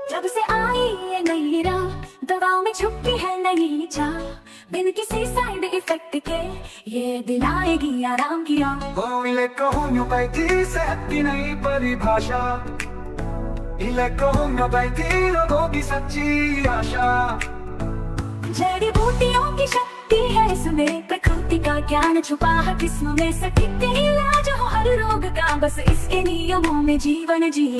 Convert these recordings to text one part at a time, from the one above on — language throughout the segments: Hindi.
जब से आई ये नई राह, दवाओं में छुपी है नई चाह, बिन किसी साइड इफेक्ट के ये दिलाएगी आराम की राह। होम्योपैथी सेहत की नई परिभाषा, होम्योपैथी लोगों की सच्ची आशा। जड़ी बूटियों की शक्ति है इसमें, प्रकृति का ज्ञान छुपा है किस्मों में, सटीक इलाज हो हर रोग का, बस इसके नियमों में जीवन जिए।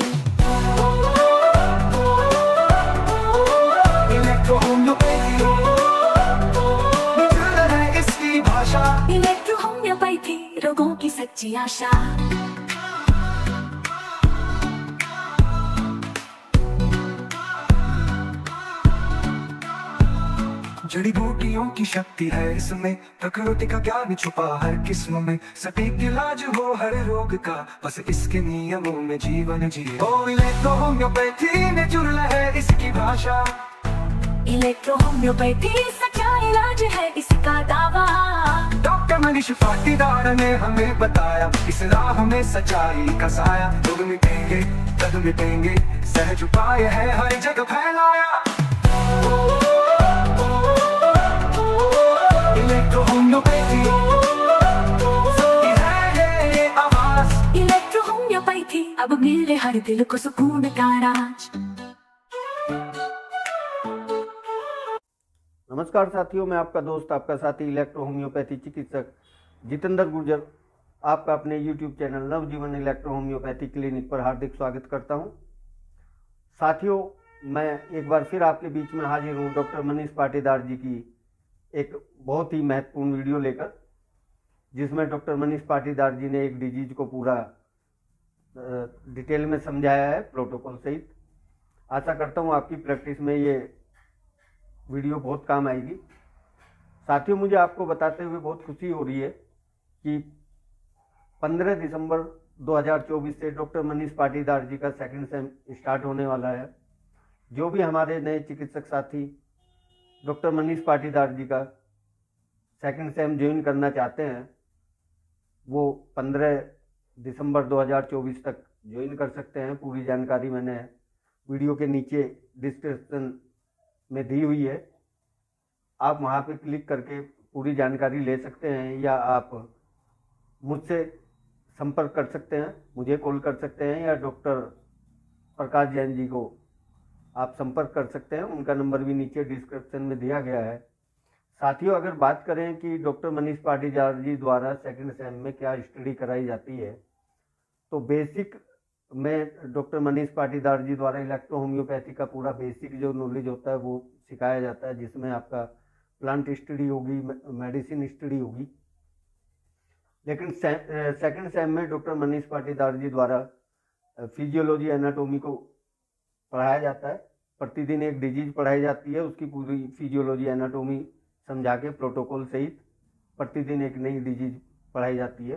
इसकी भाषा, इलेक्ट्रो होम्योपैथी रोगों की सच्ची आशा। जड़ी बूटियों की शक्ति है इसमें, प्रकृति का ज्ञान छुपा है किस्मों में, सटीक इलाज हो हर रोग का, बस इसके नियमों में जीवन जिए। इलेक्ट्रो होम्योपैथी नेचुरल है इसकी भाषा, इलेक्ट्रो होम्योपैथी सच्चा इलाज है इसका दावा। डॉक्टर मनीष पाटीदार ने हमें बताया, इस राह में सच्चाई का साया। रोग मिटेंगे दर्द मिटेंगे, सहज उपाय है हर जगह फैलाया। इलेक्ट्रो होम्योपैथी है ये आवाज, इलेक्ट्रो होम्योपैथी अब मिले हर दिल को सुकून का राज। नमस्कार साथियों, मैं आपका दोस्त आपका साथी इलेक्ट्रो होम्योपैथी चिकित्सक जितेंद्र गुर्जर आपका अपने YouTube चैनल नवजीवन इलेक्ट्रो होम्योपैथी क्लिनिक पर हार्दिक स्वागत करता हूं। साथियों, मैं एक बार फिर आपके बीच में हाजिर हूं डॉक्टर मनीष पाटीदार जी की एक बहुत ही महत्वपूर्ण वीडियो लेकर, जिसमें डॉक्टर मनीष पाटीदार जी ने एक डिजीज को पूरा डिटेल में समझाया है प्रोटोकॉल सहित। आशा करता हूं आपकी प्रैक्टिस में ये वीडियो बहुत काम आएगी। साथियों, मुझे आपको बताते हुए बहुत खुशी हो रही है कि 15 दिसंबर 2024 से डॉक्टर मनीष पाटीदार जी का सेकंड सेम स्टार्ट होने वाला है। जो भी हमारे नए चिकित्सक साथी डॉक्टर मनीष पाटीदार जी का सेकंड सेम ज्वाइन करना चाहते हैं, वो 15 दिसंबर 2024 तक ज्वाइन कर सकते हैं। पूरी जानकारी मैंने वीडियो के नीचे डिस्क्रिप्शन में दी हुई है, आप वहाँ पे क्लिक करके पूरी जानकारी ले सकते हैं, या आप मुझसे संपर्क कर सकते हैं, मुझे कॉल कर सकते हैं, या डॉक्टर प्रकाश जैन जी को आप संपर्क कर सकते हैं। उनका नंबर भी नीचे डिस्क्रिप्शन में दिया गया है। साथियों, अगर बात करें कि डॉक्टर मनीष पाटीदार जी द्वारा सेकंड सेम में क्या स्टडी कराई जाती है, तो बेसिक में डॉक्टर मनीष पाटीदार जी द्वारा इलेक्ट्रो होम्योपैथी का पूरा बेसिक जो नॉलेज होता है वो सिखाया जाता है, जिसमें आपका प्लांट स्टडी होगी, मेडिसिन स्टडी होगी। लेकिन सेकंड सेम में डॉक्टर मनीष पाटीदार जी द्वारा फिजियोलॉजी एनाटोमी को पढ़ाया जाता है। प्रतिदिन एक डिजीज पढ़ाई जाती है, उसकी पूरी फिजियोलॉजी एनाटोमी समझा के प्रोटोकॉल सहित प्रतिदिन एक नई डिजीज पढ़ाई जाती है।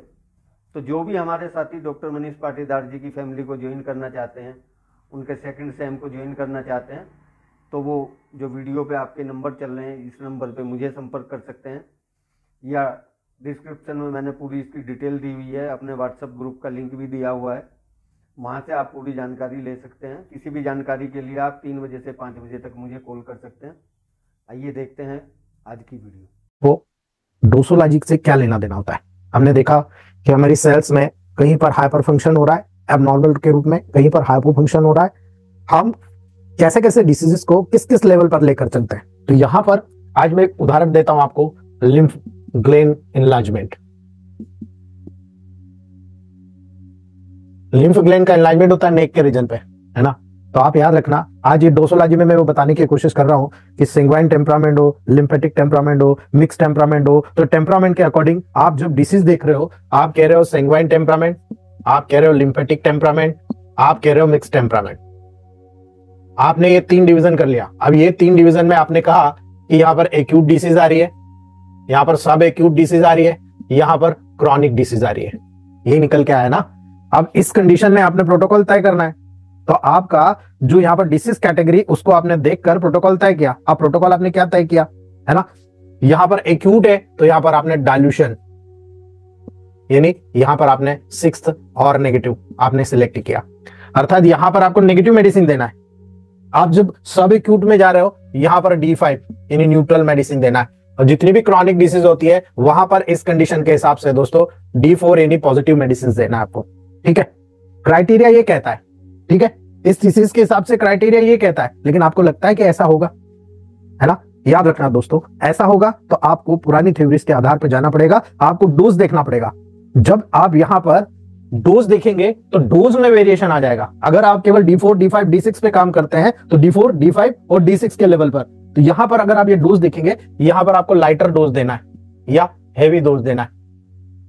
तो जो भी हमारे साथी डॉक्टर मनीष पाटीदार जी की फैमिली को ज्वाइन करना चाहते हैं, उनके सेकंड सेम को ज्वाइन करना चाहते हैं, तो वो जो वीडियो पे आपके नंबर चल रहे हैं, इस नंबर पे मुझे संपर्क कर सकते हैं, या डिस्क्रिप्शन में मैंने पूरी इसकी डिटेल दी हुई है, अपने व्हाट्सएप ग्रुप का लिंक भी दिया हुआ है, वहाँ से आप पूरी जानकारी ले सकते हैं। किसी भी जानकारी के लिए आप 3 बजे से 5 बजे तक मुझे कॉल कर सकते हैं। आइए देखते हैं आज की वीडियो। वो डोसोलॉजिक से क्या लेना देना होता है। हमने देखा कि हमारी सेल्स में कहीं पर हाइपर फंक्शन हो रहा है एबनॉर्मल के रूप में, कहीं पर हाइपो फंक्शन हो रहा है। हम कैसे कैसे डिसीजेस को किस किस लेवल पर लेकर चलते हैं। तो यहां पर आज मैं एक उदाहरण देता हूं आपको, lymph Glenn enlargement. Lymph gland का एनलार्जमेंट होता है नेक के रीजन पे, है ना। तो आप याद रखना, आज ये डोसोलॉजी में मैं वो बताने की कोशिश कर रहा हूं कि संगुइन टेम्परामेंट हो, लिम्फेटिक टेम्परामेंट हो, मिक्स टेम्परामेंट हो, तो टेम्परामेंट के अकॉर्डिंग आप जब डिसीज देख रहे हो, आप कह रहे हो संगुइन टेम्परामेंट, आप कह रहे हो लिम्फेटिक टेम्परामेंट, आप कह रहे हो मिक्स टेम्परामेंट। आपने ये 3 डिवीजन कर लिया। अब ये 3 डिवीजन में आपने कहा कि यहाँ पर एक्यूट डिसीज आ रही है, यहाँ पर सब एक्यूट डिसीज आ रही है, यहाँ पर क्रॉनिक डिसीज आ रही है। यही निकल के आया ना। अब इस कंडीशन में आपने प्रोटोकॉल तय करना है। तो आपका जो यहाँ पर डिसीज कैटेगरी, उसको आपने देखकर प्रोटोकॉल तय किया। अब प्रोटोकॉल आपने क्या तय किया, है ना। यहाँ पर एक्यूट है तो यहाँ पर आपने डायल्यूशन, यानी यहां पर आपने 6th और नेगेटिव आपने सिलेक्ट किया, अर्थात यहां पर आपको नेगेटिव मेडिसिन देना है। आप जब सब एक्यूट में जा रहे हो यहां पर D5 यानी न्यूट्रल मेडिसिन देना है, और जितनी भी क्रॉनिक डिसीज होती है वहां पर इस कंडीशन के हिसाब से दोस्तों D4 यानी पॉजिटिव मेडिसिन देना है आपको। ठीक है, क्राइटेरिया ये कहता है, ठीक है, इस डिसीज के हिसाब से क्राइटेरिया ये कहता है, लेकिन आपको लगता है कि ऐसा होगा, है ना? याद रखना दोस्तों, ऐसा होगा तो आपको पुरानी थ्योरीज के आधार पर जाना पड़ेगा, आपको डोज देखना पड़ेगा। जब आप यहां पर डोज देखेंगे तो डोज में वेरिएशन आ जाएगा। अगर आप केवल D4, D5, D6 पे काम करते हैं तो D4, D5 और D6 के लेवल पर, तो यहां पर अगर आप ये डोज देखेंगे, यहां पर आपको लाइटर डोज देना है या हैवी डोज देना है,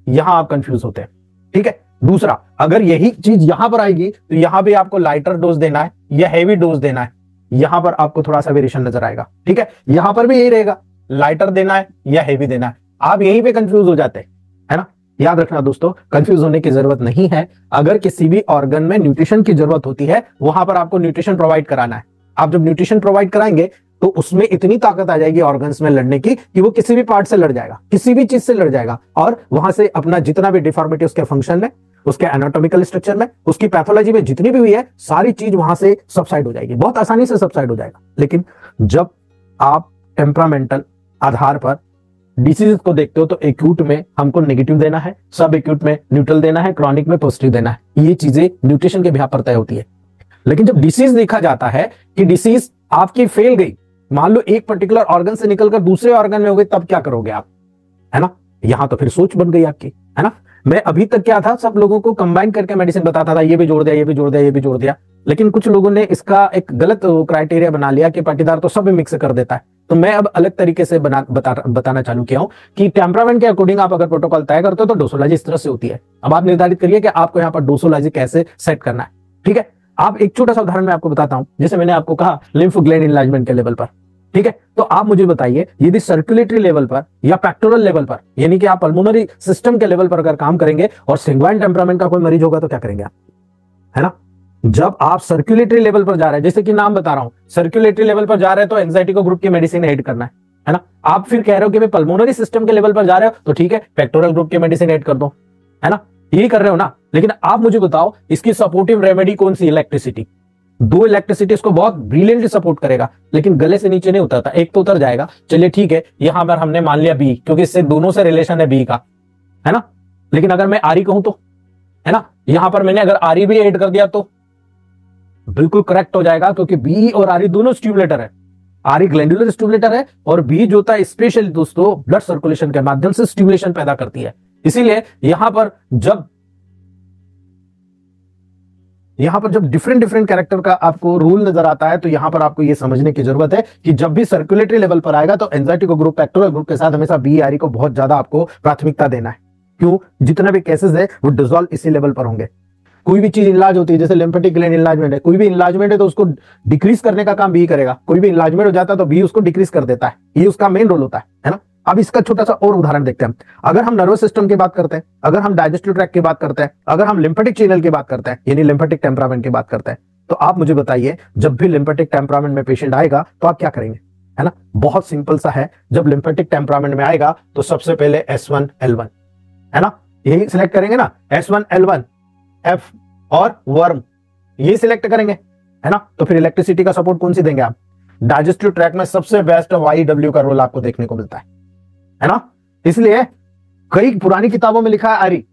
यहां आप कंफ्यूज होते हैं। ठीक है, दूसरा, अगर यही चीज यहां पर आएगी तो यहां भी आपको लाइटर डोज देना है या हैवी डोज देना है, यहां पर आपको थोड़ा सा वेरिएशन नजर आएगा। ठीक है, यहां पर भी यही रहेगा, लाइटर देना है या हैवी देना है, आप यहीं पे कंफ्यूज हो जाते हैं, है ना? याद रखना दोस्तों, कंफ्यूज होने की जरूरत नहीं है। अगर किसी भी ऑर्गन में न्यूट्रिशन की जरूरत होती है वहां पर आपको न्यूट्रिशन प्रोवाइड कराना है। आप जब न्यूट्रिशन प्रोवाइड कराएंगे तो उसमें इतनी ताकत आ जाएगी ऑर्गन्स में लड़ने की कि वो किसी भी पार्ट से लड़ जाएगा, किसी भी चीज से लड़ जाएगा, और वहां से अपना जितना भी डिफॉर्मिटी उसके फंक्शन में, उसके एनाटॉमिकल स्ट्रक्चर में, उसकी पैथोलॉजी में जितनी भी हुई है सारी चीज वहां से सबसाइड हो जाएगी, बहुत आसानी से सबसाइड हो जाएगा। लेकिन जब आप टेम्परामेंटल आधार पर डिसीज को देखते हो तो एक्यूट में हमको नेगेटिव देना है, सब एक्यूट में न्यूट्रल देना है, क्रॉनिक में पॉजिटिव देना है। ये चीजें न्यूट्रिशन के बिहाफ पर तय होती है। लेकिन जब डिसीज देखा जाता है कि डिसीज आपकी फेल गई, मान लो एक पर्टिकुलर ऑर्गन से निकलकर दूसरे ऑर्गन में हो गई, तब क्या करोगे आप, है ना? यहां तो फिर सोच बन गई आपकी, है ना? मैं अभी तक क्या था, सब लोगों को कंबाइन करके मेडिसिन बताता था, ये भी जोड़ दिया, ये भी जोड़ दिया, ये भी जोड़ दिया, लेकिन कुछ लोगों ने इसका एक गलत क्राइटेरिया बना लिया कि पाटीदार तो सब मिक्स कर देता है। तो मैं अब अलग तरीके से बताना चालू किया हूं कि टेम्परामेंट के अकॉर्डिंग आप अगर प्रोटोकॉल तय करते हो तो डोसोलॉजी इस तरह से होती है। अब आप निर्धारित करिए कि आपको यहाँ पर डोसोलॉजी कैसे सेट करना है। ठीक है, आप एक छोटा सा उदाहरण मैं आपको बताता हूं, जैसे मैंने आपको कहा लिम्फ ग्लैंड इनलार्जमेंट के लेवल पर। ठीक है, तो आप मुझे बताइए यदि सर्कुलेटरी लेवल पर या पेक्टोरल लेवल पर, यानी कि आप पल्मोनरी सिस्टम के लेवल पर अगर काम करेंगे और संगवाइन टेम्परामेंट का कोई मरीज होगा तो क्या करेंगे आप, है ना? जब आप सर्कुलेटरी लेवल पर जा रहे हैं, जैसे कि नाम बता रहा हूं, सर्कुलेटरी लेवल पर जा रहे हैं तो एंजाइटी को ग्रुप की मेडिसिन ऐड करना है ना? आप फिर कह रहे हो कि पल्मोनरी सिस्टम के लेवल पर जा रहे हो तो ठीक है, पेक्टोरल ग्रुप की मेडिसिन ऐड कर दो, है ना? यही कर रहे हो ना? लेकिन आप मुझे बताओ इसकी सपोर्टिव रेमेडी कौन सी? इलेक्ट्रिसिटी। दो इलेक्ट्रिसिटी इसको बहुत ब्रिलियंटली सपोर्ट करेगा, लेकिन गले से नीचे नहीं उतरता। एक तो उतर जाएगा, चलिए ठीक है, यहां पर हमने मान लिया बी, क्योंकि इससे दोनों से रिलेशन है बी का, है ना? लेकिन अगर मैं आरी कहूं तो, है ना, यहां पर मैंने अगर आरी भी ऐड कर दिया तो बिल्कुल करेक्ट हो जाएगा, क्योंकि बी और आरी दोनों स्टिमुलेटर है। आरी ग्लैंडुलर स्टिमुलेटर है और बी जो होता है स्पेशल दोस्तों ब्लड सर्कुलेशन के माध्यम से स्टिमुलेशन पैदा करती है। इसीलिए यहां पर जब डिफरेंट कैरेक्टर का आपको रूल नजर आता है तो यहां पर आपको यह समझने की जरूरत है कि जब भी सर्कुलेटरी लेवल पर आएगा तो एंजाइटी को ग्रुप, पेक्टोरल ग्रुप के साथ हमेशा बी आरी को बहुत ज्यादा आपको प्राथमिकता देना है। क्यों? जितना भी केसेस है वो डिसॉल्व इसी लेवल पर होंगे। कोई भी चीज इलाज होती है, जैसे लिम्फेटिक ग्लैंड इलाजमेंट है, कोई भी इलाजमेंट है तो उसको डिक्रीज करने का काम बी करेगा। कोई भी इलाजमेंट हो जाता है तो बी उसको डिक्रीज कर देता है, ये उसका मेन रोल होता है ना? अब इसका छोटा सा और उदाहरण देखते हैं। अगर हम नर्वस सिस्टम की बात करते हैं, अगर हम डाइजेस्टिव ट्रैक्ट की बात करते हैं, अगर हम लिम्फेटिक चैनल की बात करते हैं, यानी लिम्फेटिक टेम्परामेंट की बात करते हैं, तो आप मुझे बताइए जब भी लिम्फेटिक टेम्परामेंट में पेशेंट आएगा तो आप क्या करेंगे, है ना? बहुत सिंपल सा है, जब लिम्फेटिक टेम्परामेंट में आएगा तो सबसे पहले S1L1, है ना, यही सिलेक्ट करेंगे ना, S1L1 F और वर्म, यही सिलेक्ट करेंगे, है ना? तो फिर इलेक्ट्रिसिटी का सपोर्ट कौन सी देंगे आप? डाइजेस्टिव ट्रैक्ट में सबसे बेस्ट YW का रोल आपको देखने को मिलता है ना? इसलिए कई पुरानी किताबों में लिखा है आरी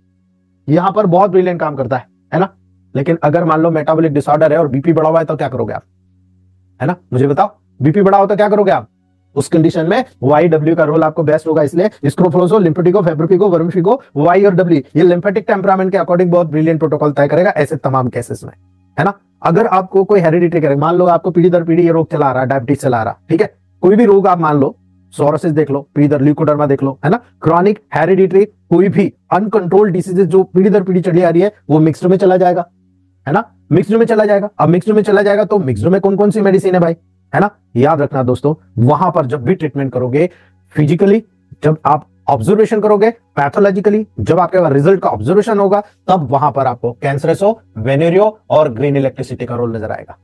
यहां पर बहुत ब्रिलियंट काम करता है ना? लेकिन अगर मान लो मेटाबॉलिक डिसऑर्डर है और बीपी बढ़ा हुआ है तो क्या करोगे आप, है ना? मुझे बताओ, बीपी बढ़ा हो तो क्या करोगे आप? उस कंडीशन में YW का रोल आपको बेस्ट होगा। इसलिए स्क्रोफोलोसो, लिम्फेटिको, फेब्रिको, वर्मफिको, Y और W ये लिम्फेटिक टेम्परामेंट के अकॉर्डिंग बहुत ब्रिलियंट प्रोटोकॉल तय करेगा ऐसे तमाम केसेस में, है ना? अगर आपको कोई हेरिडिटरी करेगा, मान लो आपको पीढ़ी दर पीढ़ी ये रोग चला रहा है, डायबिटीज चला रहा, ठीक है, कोई भी रोग आप मान लो, सोरोसिस देख लो, पीढ़ी दर ल्यूकोडर्मा देख लो, है ना, क्रॉनिक हेरिडिटरी कोई भी अनकंट्रोल्ड डिसीजेस जो पीढ़ी दर पीढ़ी चली आ रही है वो मिक्स्ड में चला जाएगा, है ना? मिक्स्ड में चला जाएगा। अब मिक्स्ड में चला जाएगा तो मिक्स्ड में कौन कौन सी मेडिसिन है भाई, है ना? याद रखना दोस्तों, वहां पर जब भी ट्रीटमेंट करोगे, फिजिकली जब आप ऑब्जर्वेशन करोगे, पैथोलॉजिकली जब आपके पास रिजल्ट का ऑब्जर्वेशन होगा, तब वहां पर आपको कैंसरस हो, वेनेरियो और ग्रीन इलेक्ट्रिसिटी का रोल नजर आएगा,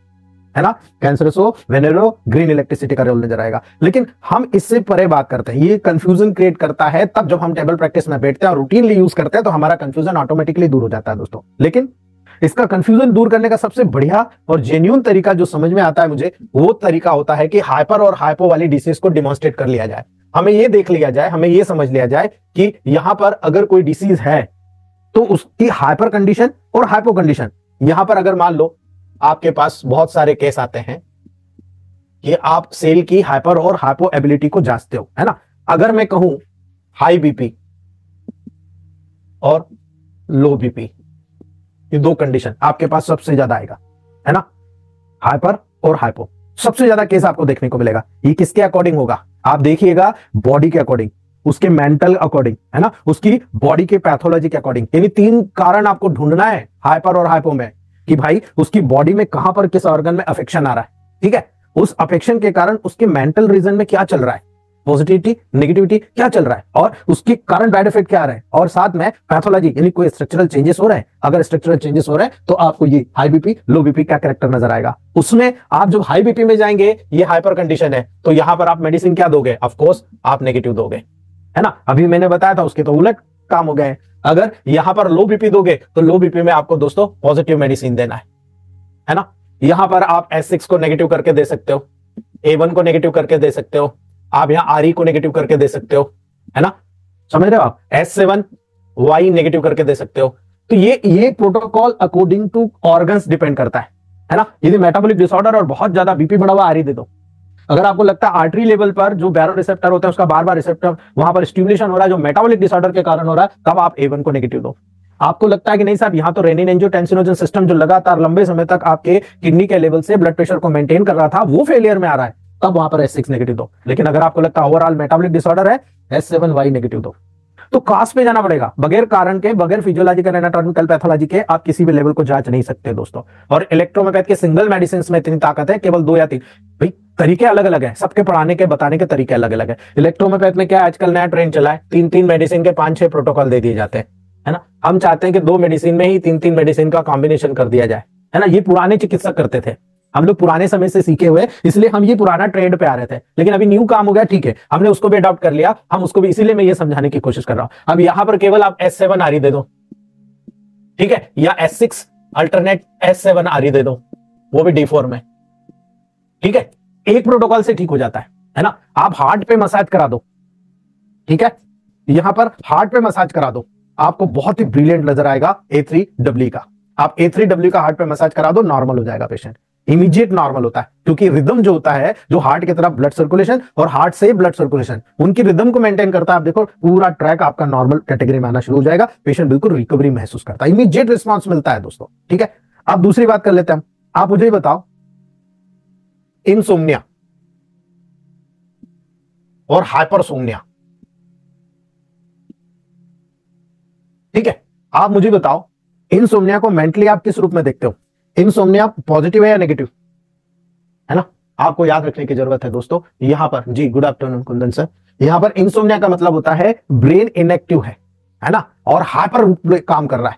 है ना, कैंसरसो वेनेरो ग्रीन इलेक्ट्रिसिटी का रोल नजर आएगा। लेकिन हम इससे परे बात करते हैं, ये कंफ्यूजन क्रिएट करता है तब जब हम टेबल प्रैक्टिस में बैठते हैं और रूटीनली यूज करते हैं तो हमारा कंफ्यूजन ऑटोमेटिकली दूर हो जाता है दोस्तों। लेकिन इसका कंफ्यूजन दूर करने का सबसे बढ़िया और जेन्युइन तरीका जो समझ में आता है मुझे, वो तरीका होता है कि हाइपर और हाइपो वाली डिसीज को डिमॉन्स्ट्रेट कर लिया जाए। हमें ये देख लिया जाए, हमें ये समझ लिया जाए कि यहां पर अगर कोई डिसीज है तो उसकी हाइपर कंडीशन और हाइपो कंडीशन, यहां पर अगर मान लो आपके पास बहुत सारे केस आते हैं कि आप सेल की हाइपर और हाइपो एबिलिटी को जांचते हो, है ना। अगर मैं कहूं हाई बीपी और लो बीपी, ये दो कंडीशन आपके पास सबसे ज्यादा आएगा, है ना, हाइपर और हाइपो, सबसे ज्यादा केस आपको देखने को मिलेगा। ये किसके अकॉर्डिंग होगा, आप देखिएगा बॉडी के अकॉर्डिंग, उसके मेंटल अकॉर्डिंग, है ना, उसकी बॉडी के पैथोलॉजी के अकॉर्डिंग। यानी 3 कारण आपको ढूंढना है हाइपर और हाइपो में कि भाई उसकी बॉडी में कहां पर किस ऑर्गन में अफेक्शन आ रहा है, ठीक है, उस अफेक्शन के कारण उसके मेंटल रीजन में क्या चल रहा है, पॉजिटिविटी नेगेटिविटी क्या चल रहा है, और उसके कारण बैड इफेक्ट क्या आ रहा है, और साथ में पैथोलॉजी यानी कोई स्ट्रक्चरल चेंजेस हो रहे हैं। अगर स्ट्रक्चरल चेंजेस हो रहे हैं तो आपको ये हाई बीपी लो बीपी का कैरेक्टर नजर आएगा। उसमें आप जब हाई बीपी में जाएंगे, ये हाइपर कंडीशन है, तो यहां पर आप मेडिसिन क्या दोगे, ऑफ कोर्स आप नेगेटिव दोगे, है ना। अभी मैंने बताया था उसके तो उलट काम हो गए। अगर यहां पर लो बीपी दोगे तो लो बीपी में आपको दोस्तों पॉजिटिव मेडिसिन देना है ना। यहां पर आप S6 को नेगेटिव करके दे सकते हो, A1 को नेगेटिव करके दे सकते हो, आप यहां RE को नेगेटिव करके दे सकते हो, है ना, समझ रहे हो आप, S7 Y नेगेटिव करके दे सकते हो। तो ये protocol according to organs depend करता है ना। यदि मेटाबॉलिक डिसऑर्डर और बहुत ज्यादा बीपी बढ़ा हुआ RE दे दो। अगर आपको लगता है आर्टरी लेवल पर जो बैरो रिसेप्टर होता है उसका बार बार रिसेप्टर वहां पर स्टिमुलेशन हो रहा है जो मेटाबॉलिक डिसऑर्डर के कारण हो रहा है, तब आप A1 को नेगेटिव दो। आपको लगता है कि नहीं साहब यहाँ तो रेनिन एंजियोटेंसिनोजन सिस्टम जो लगातार लंबे समय तक आपके किडनी के लेवल से ब्लड प्रेशर को मेंटेन कर रहा था वो फेलियर में आ रहा है, तब वहां पर S6 नेगेटिव दो। लेकिन अगर आपको लगता है ओवरऑल मेटाबॉलिक डिसऑर्डर है, S7Y नेगेटिव दो। तो कास्ट पे जाना पड़ेगा, बगैर कारण के, बगैर फिजियोलॉजिकल एनाटॉमिकल पैथोलॉजी के आप किसी भी लेवल को जांच नहीं सकते दोस्तों। और इलेक्ट्रोमेपैथ के सिंगल मेडिसिन में इतनी ताकत है, केवल 2 या 3, भाई तरीके अलग अलग है, सबके पढ़ाने के बताने के तरीके अलग अलग है। इलेक्ट्रोमेपैथ में क्या आजकल नया ट्रेंड चला है, 3-3 मेडिसिन के 5-6 प्रोटोकॉल दे दिए जाते हैं, है ना। हम चाहते हैं कि 2 मेडिसिन में ही 3-3 मेडिसिन का कॉम्बिनेशन कर दिया जाए, है ना। ये पुराने चिकित्सक करते थे, हम लोग पुराने समय से सीखे हुए, इसलिए हम ये पुराना ट्रेंड पे आ रहे थे। लेकिन अभी न्यू काम हो गया, ठीक है, हमने उसको भी अडॉप्ट कर लिया, हम उसको भी, इसीलिए मैं ये समझाने की कोशिश कर रहा हूं। अब यहां पर केवल आप S7 RE दे दो, ठीक है, या S6 अल्टरनेट S7 RE दे दो, वो भी D4 में, ठीक है, एक प्रोटोकॉल से ठीक हो जाता है ना। आप हार्ट पे मसाज करा दो, ठीक है, यहां पर हार्ट पे मसाज करा दो, आपको बहुत ही ब्रिलियंट नजर आएगा A3W का। आप A3W का हार्ट पे मसाज करा दो, नॉर्मल हो जाएगा पेशेंट, इमीडिएट नॉर्मल होता है। क्योंकि रिदम जो होता है, जो हार्ट की तरफ ब्लड सर्कुलेशन और हार्ट से ब्लड सर्कुलेशन, उनकी रिदम को मेंटेन करता है। आप देखो पूरा ट्रैक आपका नॉर्मल कैटेगरी में आना शुरू हो जाएगा, पेशेंट बिल्कुल रिकवरी महसूस करता है, इमीडिएट रिस्पॉन्स मिलता है दोस्तों, ठीक है। अब दूसरी बात कर लेते हैं, आप मुझे बताओ इंसोम्निया और हाइपरसोम्निया, ठीक है, आप मुझे बताओ इंसोम्निया को मेंटली आप किस रूप में देखते हो, इंसोम्निया पॉजिटिव है या नेगेटिव, है ना। आपको याद रखने की जरूरत है दोस्तों। यहां पर जी, गुड आफ्टरनून कुंदन सर, यहां पर इंसोम्निया का मतलब होता है ब्रेन इनएक्टिव है ना, और हाइपर काम कर रहा है,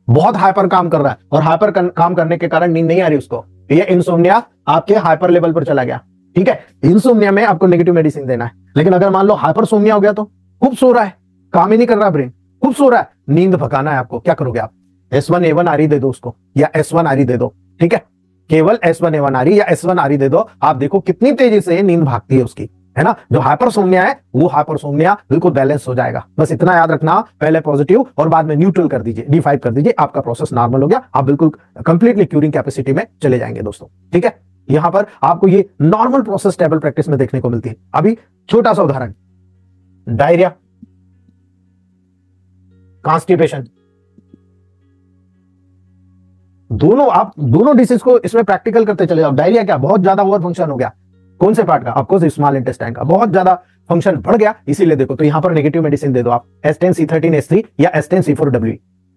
बहुत हाइपर काम कर रहा है, और हाइपर काम करने के कारण नींद नहीं आ रही उसको, ये इंसोम्निया आपके हाइपर लेवल पर चला गया, ठीक है। इंसोम्निया में आपको नेगेटिव मेडिसिन देना है। लेकिन अगर मान लो हाइपरसोम्निया हो गया तो खूब सो रहा है, काम ही नहीं कर रहा ब्रेन, खूब सो रहा है, नींद भगाना है आपको, क्या करोगे आप, S1 A1 RE दे दो उसको, या S1 RE दे दो, ठीक है, केवल S1 A1 RE या S1 RE दे दो। आप देखो कितनी तेजी से नींद भागती है उसकी, है ना। जो हाइपरसोम्निया है वो हाइपरसोम्निया बिल्कुल बैलेंस हो जाएगा। बस इतना याद रखना, पहले पॉजिटिव और बाद में न्यूट्रल कर दीजिए, D5 कर दीजिए, आपका प्रोसेस नॉर्मल हो गया, आप बिल्कुल कंप्लीटली क्यूरिंग कैपेसिटी में चले जाएंगे दोस्तों, ठीक है। यहां पर आपको ये नॉर्मल प्रोसेस टेबल प्रैक्टिस में देखने को मिलती है। अभी छोटा सा उदाहरण, डायरिया, कॉन्स्टिपेशन, दोनों डिसीज को इसमें प्रैक्टिकल करते चले जाओ। डायरिया क्या, बहुत ज्यादा ओवर फंक्शन हो गया, कौन से पार्ट का, ऑफ स्मॉल इंटेस्टाइन का, बहुत ज्यादा फंक्शन बढ़ गया, इसीलिए देखो, तो यहां पर नेगेटिव मेडिसिन दे दो आप, S10C13S3 या S10C4W,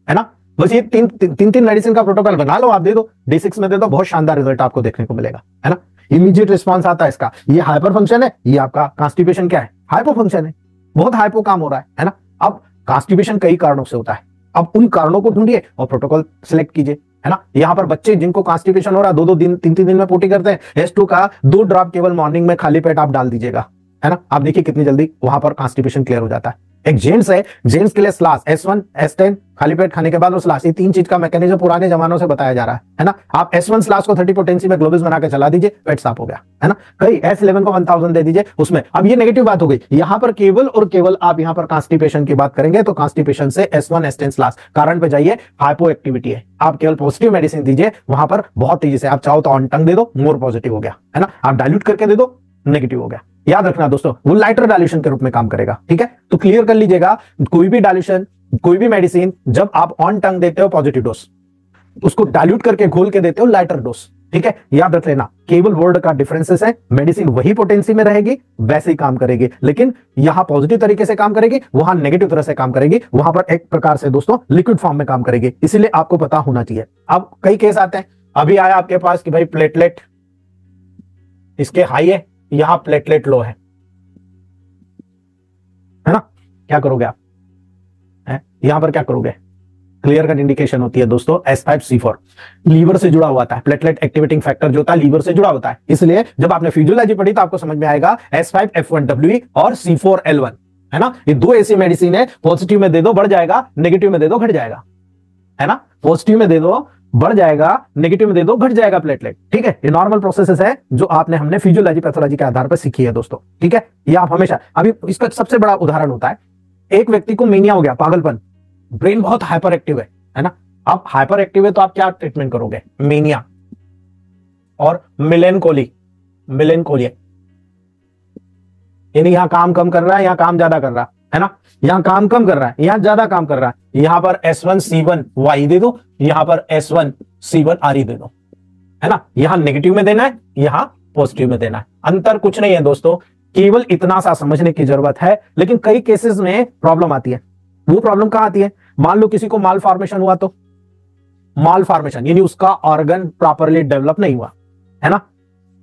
है ना। बस ये तीन मेडिसिन का प्रोटोकॉल बना लो, आप दे दो, D6 में दे दो, बहुत शानदार रिजल्ट आपको देखने को मिलेगा, है ना। इमीडिएट रिस्पॉन्स आता है इसका। ये हाइपर फंक्शन है, ये आपका कॉन्स्टिपेशन क्या है, हाइपो फंक्शन है, बहुत हाइपो काम हो रहा है ना। अब कॉन्स्टिपेशन कई कारणों से होता है, अब उन कारणों को ढूंढिए और प्रोटोकॉल सिलेक्ट कीजिए। है ना। यहाँ पर बच्चे जिनको कॉन्स्टिपेशन हो रहा है 2-2 दिन 3-3 दिन में पोटी करते हैं, S2 का 2 ड्रॉप केवल मॉर्निंग में खाली पेट आप डाल दीजिएगा, है ना। आप देखिए कितनी जल्दी वहां पर कॉन्स्टिपेशन क्लियर हो जाता है। एक जेंट्स है, जेंट्स के लिए स्लास S1 S10 खाली पेट खाने के बाद वो स्लास, ये 3 चीज का मैकेनिज्म पुराने जमानों से बताया जा रहा है ना। आप S1 स्लास को 30 पोटेंसी में ग्लोबस बना के चला दीजिए, पेट साफ हो गया, है ना। कहीं S11 को 1000 दे दीजिए उसमें। अब ये नेगेटिव बात हो गई, यहां पर केवल और केवल आप यहां पर कॉन्स्टिपेशन की बात करेंगे तो कॉन्स्टिपेशन से S1 S10 स्लास, कारण पे जाइए, हाइपो एक्टिविटी है। आप केवल पॉजिटिव मेडिसिन दीजिए, वहां पर बहुत तेजी से, आप चाहो तो ऑन टंग दे दो, मोर पॉजिटिव हो गया, है ना। आप डाइल्यूट करके दे दो, नेगेटिव हो गया। याद रखना दोस्तों, वो लाइटर डाइल्यूशन के रूप में काम करेगा, ठीक है। तो क्लियर कर लीजिएगा, कोई भी डाइल्यूशन, कोई भी मेडिसिन जब आप ऑन टंग देते हो पॉजिटिव डोज, उसको डाइल्यूट करके घोल के देते हो लाइटर डोज, ठीक है। याद रख लेना, केवल वर्ड का डिफरेंसेस है, मेडिसिन वही पोटेंसी में रहेगी, वैसे ही काम करेगी, लेकिन यहां पॉजिटिव तरीके से काम करेगी, वहां नेगेटिव तरह से काम करेगी, वहां पर एक प्रकार से दोस्तों लिक्विड फॉर्म में काम करेगी। इसीलिए आपको पता होना चाहिए। अब कई केस आते हैं, अभी आया आपके पास कि भाई प्लेटलेट इसके हाई है, यहां प्लेटलेट लो है ना। क्या करोगे आप, है? यहां पर क्या करोगे, क्लियर कट इंडिकेशन होती है दोस्तों S5C4, लीवर से जुड़ा हुआ है। प्लेटलेट एक्टिवेटिंग फैक्टर जो होता है लीवर से जुड़ा होता है, इसलिए जब आपने फिजियोलॉजी पढ़ी तो आपको समझ में आएगा S5F1WE और C4L1, है ना। ये 2 ऐसी मेडिसिन है, पॉजिटिव में दे दो बढ़ जाएगा, नेगेटिव में दे दो घट जाएगा, है ना। पॉजिटिव में दे दो बढ़ जाएगा, नेगेटिव में दे दो घट जाएगा प्लेटलेट, ठीक है। ये नॉर्मल प्रोसेसेस है जो आपने हमने फिजियोलॉजी पैथोलॉजी के आधार पर सीखी है दोस्तों, ठीक है। ये आप हमेशा, अभी इसका सबसे बड़ा उदाहरण होता है, एक व्यक्ति को मेनिया हो गया, पागलपन, ब्रेन बहुत हाइपर एक्टिव है ना। आप हाइपर एक्टिव है तो आप क्या ट्रीटमेंट करोगे, मेनिया और मेलेनकोली, यानी यहां काम कम कर रहा है, यहां काम ज्यादा कर रहा है ना। यहां काम कम कर रहा है, यहां ज्यादा काम कर रहा है, यहां पर S1C1Y दे दो, यहां पर S1C1RE दे दो, है ना। यहां नेगेटिव में देना है, यहां पॉजिटिव में देना है, अंतर कुछ नहीं है दोस्तों, केवल इतना सा समझने की जरूरत है। लेकिन कई केसेस में प्रॉब्लम आती है। वो प्रॉब्लम कहां आती है, मान लो किसी को माल फॉर्मेशन हुआ, तो माल फॉर्मेशन यानी उसका ऑर्गन प्रॉपरली डेवलप नहीं हुआ, है ना।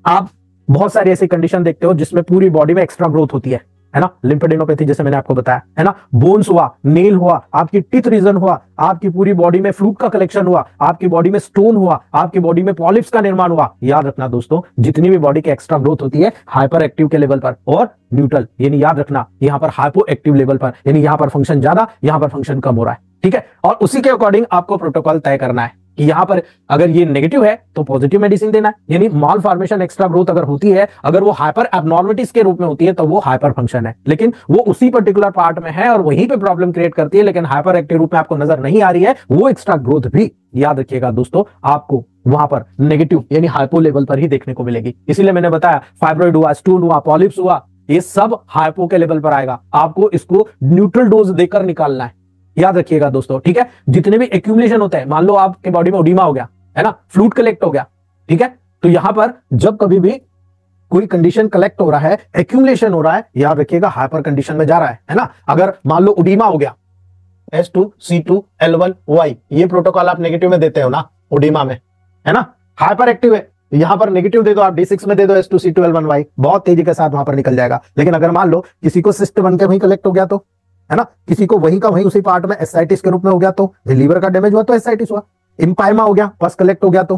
आप बहुत सारी ऐसी कंडीशन देखते हो जिसमें पूरी बॉडी में एक्स्ट्रा ग्रोथ होती है ना। लिम्फेडेनोपैथी जैसे मैंने आपको बताया, है ना। बोन्स हुआ, नेल हुआ, आपकी टीथ रीजन हुआ, आपकी पूरी बॉडी में फ्लूइड का कलेक्शन हुआ, आपकी बॉडी में स्टोन हुआ, आपकी बॉडी में पॉलिप्स का निर्माण हुआ। याद रखना दोस्तों, जितनी भी बॉडी की एक्स्ट्रा ग्रोथ होती है हाइपर एक्टिव के लेवल पर और न्यूट्रल, यानी याद रखना यहां पर हाइपो एक्टिव लेवल पर, यानी यहां पर फंक्शन ज्यादा, यहां पर फंक्शन कम हो रहा है, ठीक है। और उसी के अकॉर्डिंग आपको प्रोटोकॉल तय करना है कि यहां पर अगर ये नेगेटिव है तो पॉजिटिव मेडिसिन देना है, यानी माल फॉर्मेशन एक्स्ट्रा ग्रोथ अगर होती है, अगर वो हाइपर एबनॉर्मलिटीज के रूप में होती है तो वो हाइपर फंक्शन है, लेकिन वो उसी पर्टिकुलर पार्ट में है और वहीं पे प्रॉब्लम क्रिएट करती है, लेकिन हाइपर एक्टिव रूप में आपको नजर नहीं आ रही है, वो एक्स्ट्रा ग्रोथ भी याद रखिएगा दोस्तों आपको वहां पर नेगेटिव यानी हाइपो लेवल पर ही देखने को मिलेगी। इसीलिए मैंने बताया फाइब्रॉइड हुआ, स्टोन हुआ, पॉलिप्स हुआ, ये सब हाइपो के लेवल पर आएगा, आपको इसको न्यूट्रल डोज देकर निकालना है, याद रखिएगा दोस्तों, ठीक है। जितने भी एक्यूमुलेशन होते हैं, मान लो आपके बॉडी में ओडिमा हो गया, है ना, फ्लूइड कलेक्ट हो गया, ठीक है, तो यहां पर जब कभी भी कोई कंडीशन कलेक्ट हो रहा है, एक्यूमुलेशन हो रहा है, याद रखिएगा हाइपर कंडीशन में जा रहा है ना। अगर मान लो ओडिमा हो गया, S2C2L1Y, ये प्रोटोकॉल आप नेगेटिव में देते हो ना ओडिमा में, है ना, हाइपर एक्टिव है, यहां पर नेगेटिव दे दो, आप D6 में दे दो S2C2L1Y, बहुत तेजी के साथ वहां पर निकल जाएगा। लेकिन अगर मान लो किसी को सिस्ट बन के वहीं कलेक्ट हो गया तो, है ना, किसी को वहीं का वहीं उसी पार्ट में एसाइटिस के रूप में हो गया तो, लीवर का डैमेज हुआ तो एसाइटिस हुआ, इम्पाइमा हो गया, पस कलेक्ट हो गया तो,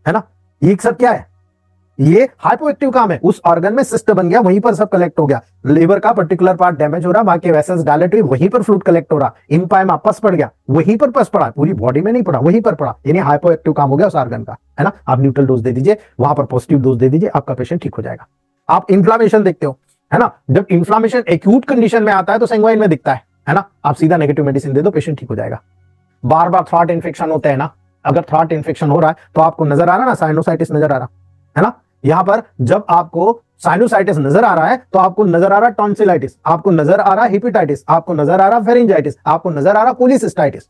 है ना। ये सब क्या है, ये हाइपोएक्टिव काम है, उस ऑर्गन में सिस्ट बन गया, वहीं पर सब कलेक्ट हो गया, लीवर का पर्टिकुलर पार्ट डैमेज हो रहा, बाकी वेसल्स डायलेटरी, वहीं पर फ्लूइड कलेक्ट हो रहा, इम्पाइमा पस पड़ गया, वहीं पर पस पड़ा, पूरी बॉडी में नहीं पड़ा, वहीं पर पड़ा, यानी हाइपोएक्टिव काम हो गया उस ऑर्गन का, है ना। आप न्यूट्रल डोज दे दीजिए, वहां पर पॉजिटिव डोज दे दीजिए, आपका पेशेंट ठीक हो जाएगा। आप इन्फ्लामेशन देखते हो, है ना, जब इन्फ्लामेशन एक्यूट कंडीशन में आता है तो संगवाइन में दिखता है ना, आप सीधा नेगेटिव मेडिसिन दे दो, पेशेंट ठीक हो जाएगा। बार बार थ्रॉट इन्फेक्शन होते हैं ना, अगर थ्रॉट इन्फेक्शन हो रहा है तो आपको नजर आ रहा ना, साइनोसाइटिस नजर आ रहा है ना, यहां पर जब आपको साइनोसाइटिस नजर आ रहा है तो आपको नजर आ रहा टॉन्सिलाइटिस, आपको नजर आ रहा हेपेटाइटिस, आपको नजर आ रहा फेरिंजाइटिस, आपको नजर आ रहा कोलिसिस्टाइटिस।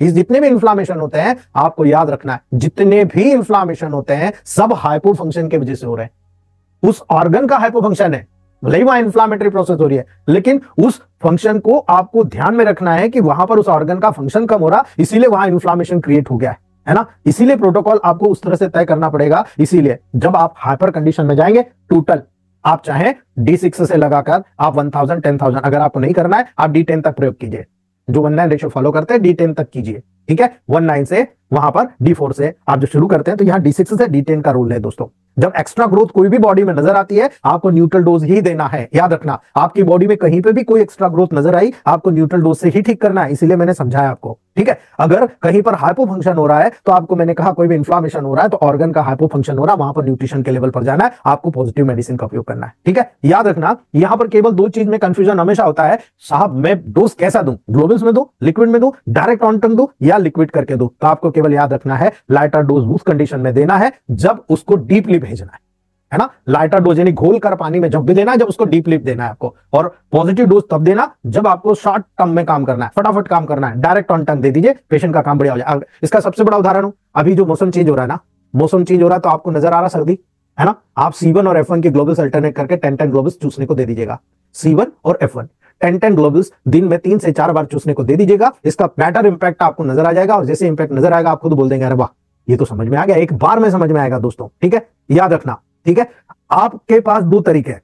इस जितने भी इन्फ्लामेशन होते हैं आपको याद रखना है, जितने भी इन्फ्लामेशन होते हैं सब हाइपो फंक्शन की वजह से हो रहे हैं, उस ऑर्गन का हाइपो फंक्शन है, भले ही वहां इन्फ्लामेटरी प्रोसेस हो रही है, लेकिन उस फंक्शन को आपको ध्यान में रखना है कि वहां पर उस ऑर्गन का फंक्शन कम हो रहा, इसीलिए वहां इन्फ्लामेशन क्रिएट हो गया है ना। इसीलिए प्रोटोकॉल आपको उस तरह से तय करना पड़ेगा। इसीलिए जब आप हाइपर कंडीशन में जाएंगे, टोटल आप चाहे D6 से लगाकर आप 1000 10,000, अगर आपको नहीं करना है आप D10 तक प्रयोग कीजिए, जो 1:9 रेशियो फॉलो करते हैं D10 तक कीजिए, ठीक है। 1:9 से वहां पर D4 से आप जो शुरू करते हैं, तो यहाँ D6 से D10 का रूल है दोस्तों। जब एक्स्ट्रा ग्रोथ कोई भी बॉडी में नजर आती है, आपको न्यूट्रल डोज ही देना है। याद रखना, आपकी बॉडी में कहीं पे भी कोई एक्स्ट्रा ग्रोथ नजर आई, आपको न्यूट्रल डोज से ही ठीक करना है। इसीलिए मैंने समझाया आपको, ठीक है। अगर कहीं पर हाइपो फंक्शन हो रहा है, तो आपको मैंने कहा कोई भी इन्फ्लामेशन हो रहा है, तो ऑर्गन का हाइपो फंक्शन हो रहा है, वहां पर न्यूट्रिशन के लेवल पर जाना है, आपको पॉजिटिव मेडिसिन का उपयोग करना है, ठीक है। याद रखना, यहां पर केवल दो चीज में कंफ्यूजन हमेशा होता है, साहब मैं डोज कैसा दूं, ग्लोबल्स में दूं, लिक्विड में दूं, डायरेक्ट ऑन टंग दूं या लिक्विड करके दूं। तो आपको केवल याद रखना है, लाइटर डोज उस कंडीशन में देना है जब उसको डीपली भेजना है ना। लाइटर डोज यानी घोल कर पानी में जब भी देना है, जब उसको डीपली देना है आपको। और पॉजिटिव डोज तब देना जब आपको शॉर्ट टर्म में काम करना है, फटाफट काम करना है। डायरेक्ट ऑन टंग दे दीजिए, पेशेंट का काम बढ़िया हो जाए। इसका सबसे बड़ा उदाहरण हूं, अभी जो मौसम चेंज हो रहा है ना, मौसम चेंज हो रहा है तो आपको नजर आ रहा सर्दी है ना, आप C1 और F1 के ग्लोबल्स अल्टरनेट करके 10-10 ग्लोबल्स चूसने को दे दीजिएगा। C1 और F1 10-10 ग्लोबल्स दिन में 3 से 4 बार चूसने को दे दीजिएगा। इसका बेटर इंपैक्ट आपको नजर आ जाएगा, और जैसे इंपैक्ट नजर आएगा आप खुद बोल देंगे अरे वाह ये तो समझ में आ गया, एक बार में समझ में आएगा दोस्तों, ठीक है। याद रखना, ठीक है। आपके पास दो तरीके हैं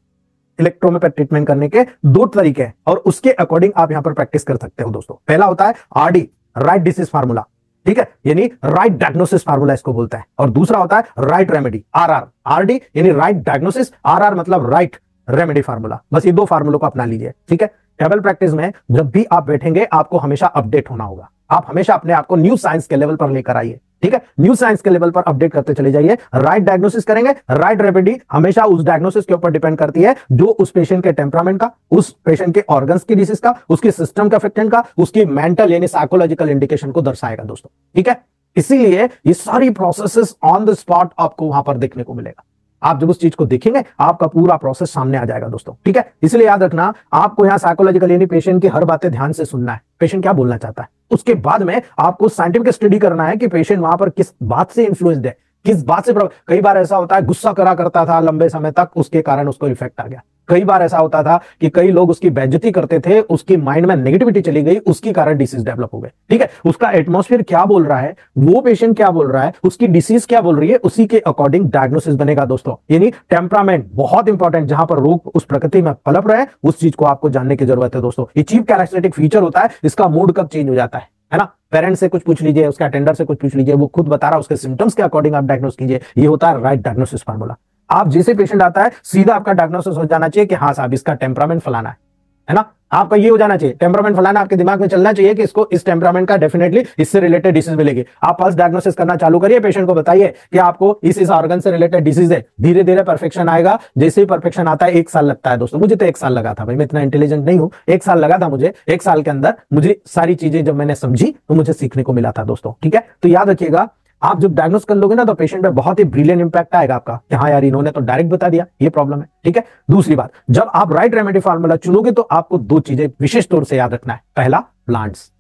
इलेक्ट्रोमेपेथ ट्रीटमेंट करने के, दो तरीके हैं, और उसके अकॉर्डिंग आप यहां पर प्रैक्टिस कर सकते हो दोस्तों। पहला होता है RD, राइट डिसीज फार्मूला, ठीक है, यानी राइट डायग्नोसिस फार्मूला इसको बोलता है। और दूसरा होता है राइट रेमेडी, RR। RD यानी राइट डायग्नोसिस, RR मतलब राइट रेमेडी फार्मूला। बस ये दो फार्मूलों को अपना लीजिए, ठीक है। टेबल प्रैक्टिस में जब भी आप बैठेंगे, आपको हमेशा अपडेट होना होगा। आप हमेशा अपने आप को न्यू साइंस के लेवल पर लेकर आइए, ठीक है। न्यू साइंस के लेवल पर अपडेट करते चले जाइए। राइट डायग्नोसिस करेंगे, राइट रेमेडी हमेशा उस डायग्नोसिस के ऊपर डिपेंड करती है जो उस पेशेंट के टेम्परामेंट का, उस पेशेंट के ऑर्गन्स की डिसीज का, उसके सिस्टम का अफेक्टेंट का, उसकी मेंटल यानी साइकोलॉजिकल इंडिकेशन को दर्शाएगा दोस्तों, ठीक है। इसीलिए ये सारी प्रोसेसेस ऑन द स्पॉट आपको वहां पर देखने को मिलेगा। आप जब उस चीज को देखेंगे, आपका पूरा प्रोसेस सामने आ जाएगा दोस्तों, ठीक है। इसलिए याद रखना, आपको यहाँ साइकोलॉजिकल यानी पेशेंट की हर बातें ध्यान से सुनना है, पेशेंट क्या बोलना चाहता है। उसके बाद में आपको साइंटिफिक स्टडी करना है कि पेशेंट वहां पर किस बात से इन्फ्लुएंस्ड है, किस बात से। कई बार ऐसा होता है गुस्सा करा करता था लंबे समय तक, उसके कारण उसको इफेक्ट आ गया। कई बार ऐसा होता था कि कई लोग उसकी बेइज्जती करते थे, उसकी माइंड में नेगेटिविटी चली गई, उसके कारण डिसीज डेवलप हो गए, ठीक है। उसका एटमॉस्फेयर क्या बोल रहा है, वो पेशेंट क्या बोल रहा है, उसकी डिसीज क्या बोल रही है, उसी के अकॉर्डिंग डायग्नोसिस बनेगा दोस्तों। यानी टेम्परामेंट बहुत इंपॉर्टेंट, जहां पर रोग उस प्रकृति में पलप रहे, उस चीज को आपको जानने की जरूरत है दोस्तों। ये चीफ कैरेक्टरिस्टिक फीचर होता है, इसका मूड कब चेंज हो जाता है ना। पेरेंट्स से कुछ पूछ लीजिए, उसके अटेंडर से कुछ पूछ लीजिए, वो खुद बता रहा है, उसके सिम्टम्स के अकॉर्डिंग आप डायग्नोस कीजिए। ये होता है राइट डायग्नोसिस फार्मूला। आप जैसे पेशेंट आता है, सीधा आपका डायग्नोसिस हो जाना चाहिए कि हाँ साहब इसका टेम्परामेंट फलाना है ना। आपका ये हो जाना चाहिए, टेम्परामेंट फलाना, आपके दिमाग में चलना चाहिए कि इसको इस टेम्परामेंट का डेफिनेटली इससे रिलेटेड डिसीज मिलेगी। आप फर्स्ट डायग्नोसिस करना चालू करिए, पेशेंट को बताइए कि आपको इस ऑर्गन से रिलेटेड डिसीज है। धीरे धीरे परफेक्शन आएगा। जैसे ही परफेक्शन आता है, 1 साल लगता है दोस्तों। मुझे तो 1 साल लगा था भाई, मैं इतना इंटेलिजेंट नहीं हूं। 1 साल लगा था मुझे। 1 साल के अंदर मुझे सारी चीजें जब मैंने समझी तो मुझे सीखने को मिला था दोस्तों, ठीक है। तो याद रखिएगा, आप जब डायग्नोस कर लोगे ना, तो पेशेंट पे बहुत ही ब्रिलियंट इंपैक्ट आएगा आपका कि हाँ यार इन्होंने तो डायरेक्ट बता दिया ये प्रॉब्लम है, ठीक है। दूसरी बात, जब आप राइट रेमेडी फार्मूला चुनोगे तो आपको दो चीजें विशेष तौर से याद रखना है। पहला, प्लांट्स,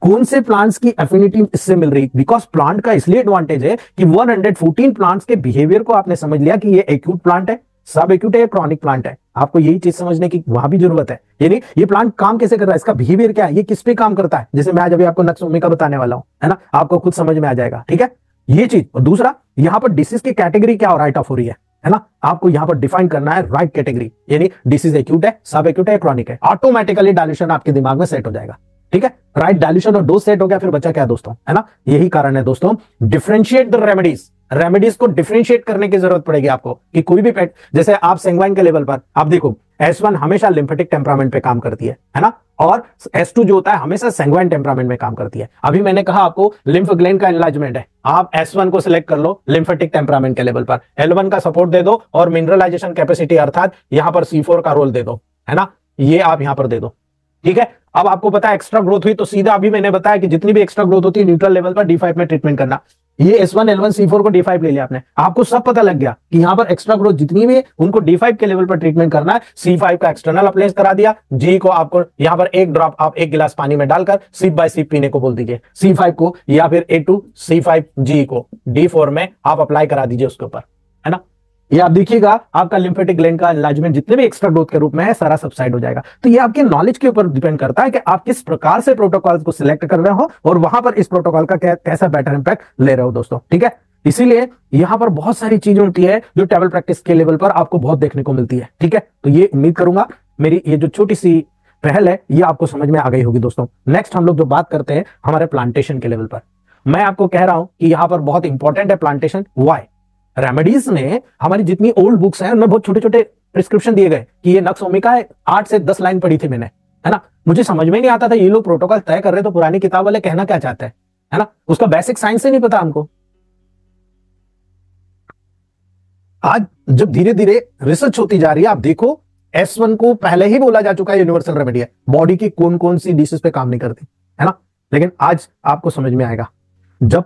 कौन से प्लांट्स की एफिनिटी इससे मिल रही। बिकॉज प्लांट का इसलिए एडवांटेज है कि 114 प्लांट्स के बिहेवियर को आपने समझ लिया कि ये एक्यूट प्लांट है, सब एक्यूट है, क्रॉनिक प्लांट है। आपको यही चीज समझने की वहां भी जरूरत है। यानी ये प्लांट काम कैसे कर रहा है, इसका बिहेवियर क्या है, ये किस पे काम करता है। जैसे मैं आज अभी आपको नक्सोमी का बताने वाला हूं, है ना, आपको खुद समझ में आ जाएगा, ठीक है, ये चीज। और दूसरा, यहां पर डिसीज की कैटेगरी क्या राइट ऑफ हो रही है ना, आपको यहां पर डिफाइन करना है राइट कैटेगरी। यानी डिसीज एक्यूट है, सब एक्यूट है, क्रॉनिक है। ऑटोमेटिकली डायल्यूशन आपके दिमाग में सेट हो जाएगा, ठीक है। राइट डायल्यूशन और डोज सेट हो गया, फिर बचा क्या दोस्तों, है ना। यही कारण है दोस्तों, डिफरेंशिएट द रेमेडीज। रेमेडीज को डिफरेंशिएट करने की जरूरत पड़ेगी आपको कि कोई भी पेट, जैसे आप सेंग्वाइन के लेवल पर आप देखो, S1 हमेशा लिम्फेटिक टेम्परामेंट पे काम करती है ना, और S2 जो होता है हमेशा सेंग्वाइन टेम्परामेंट में काम करती है। अभी मैंने कहा आपको लिम्फ ग्लैंड का एनलार्जमेंट है, आप S1 को सिलेक्ट कर लो लिम्फेटिक टेम्परामेंट के लेवल पर, L1 का सपोर्ट दे दो और मिनरलाइजेशन कैपेसिटी अर्थात यहां पर C4 का रोल दे दो, है ना, ये आप यहां पर दे दो, ठीक है। अब आपको पता है एक्स्ट्रा ग्रोथ हुई तो सीधा अभी मैंने बताया कि जितनी भी एक्स्ट्रा ग्रोथ होती है न्यूट्रल लेवल पर D5 में ट्रीटमेंट करना। ये S1 L1 C4 को D5 ले लिया आपने, आपको सब पता लग गया कि यहां पर एक्स्ट्रा ग्रोथ जितनी भी है उनको D5 के लेवल पर ट्रीटमेंट करना है। C5 का एक्सटर्नल अप्लाइंस करा दिया, G को आपको यहां पर 1 ड्रॉप आप 1 गिलास पानी में डालकर सिप बाय सिप पीने को बोल दीजिए। C5 को या फिर A2 C5 G को D4 में आप अप्लाई करा दीजिए उसके ऊपर, है ना। ये आप देखिएगा आपका लिम्फेटिक ग्लैंड का एनलार्जमेंट जितने भी एक्स्ट्रा ग्रोथ के रूप में है सारा सबसाइड हो जाएगा। तो ये आपके नॉलेज के ऊपर डिपेंड करता है कि आप किस प्रकार से प्रोटोकॉल को सिलेक्ट कर रहे हो और वहां पर इस प्रोटोकॉल का कैसा बेटर इंपैक्ट ले रहे हो दोस्तों, ठीक है। इसीलिए यहां पर बहुत सारी चीजें होती है जो टेबल प्रैक्टिस के लेवल पर आपको बहुत देखने को मिलती है, ठीक है। तो ये उम्मीद करूंगा मेरी ये जो छोटी सी पहल है, ये आपको समझ में आ गई होगी दोस्तों। नेक्स्ट हम लोग जो बात करते हैं हमारे प्लांटेशन के लेवल पर, मैं आपको कह रहा हूं कि यहां पर बहुत इंपॉर्टेंट है प्लांटेशन। वाई? रेमेडीज में हमारी जितनी ओल्ड बुक्स हैं उनमें बहुत छोटे छोटे प्रिस्क्रिप्शन दिए गए कि ये नक्स ओमिका है, 8 से 10 लाइन पढ़ी थी मैंने, है ना। मुझे समझ में नहीं आता था ये लोग प्रोटोकॉल तय कर रहे तो पुरानी किताब वाले कहना क्या चाहते हैं, है ना। उसका बेसिक साइंस से नहीं पता हमको। आज जब धीरे धीरे रिसर्च होती जा रही है, आप देखो S1 को पहले ही बोला जा चुका है यूनिवर्सल रेमेडी है, बॉडी की कौन कौन सी डिसीज पे काम नहीं करती, है ना। लेकिन आज आपको समझ में आएगा, जब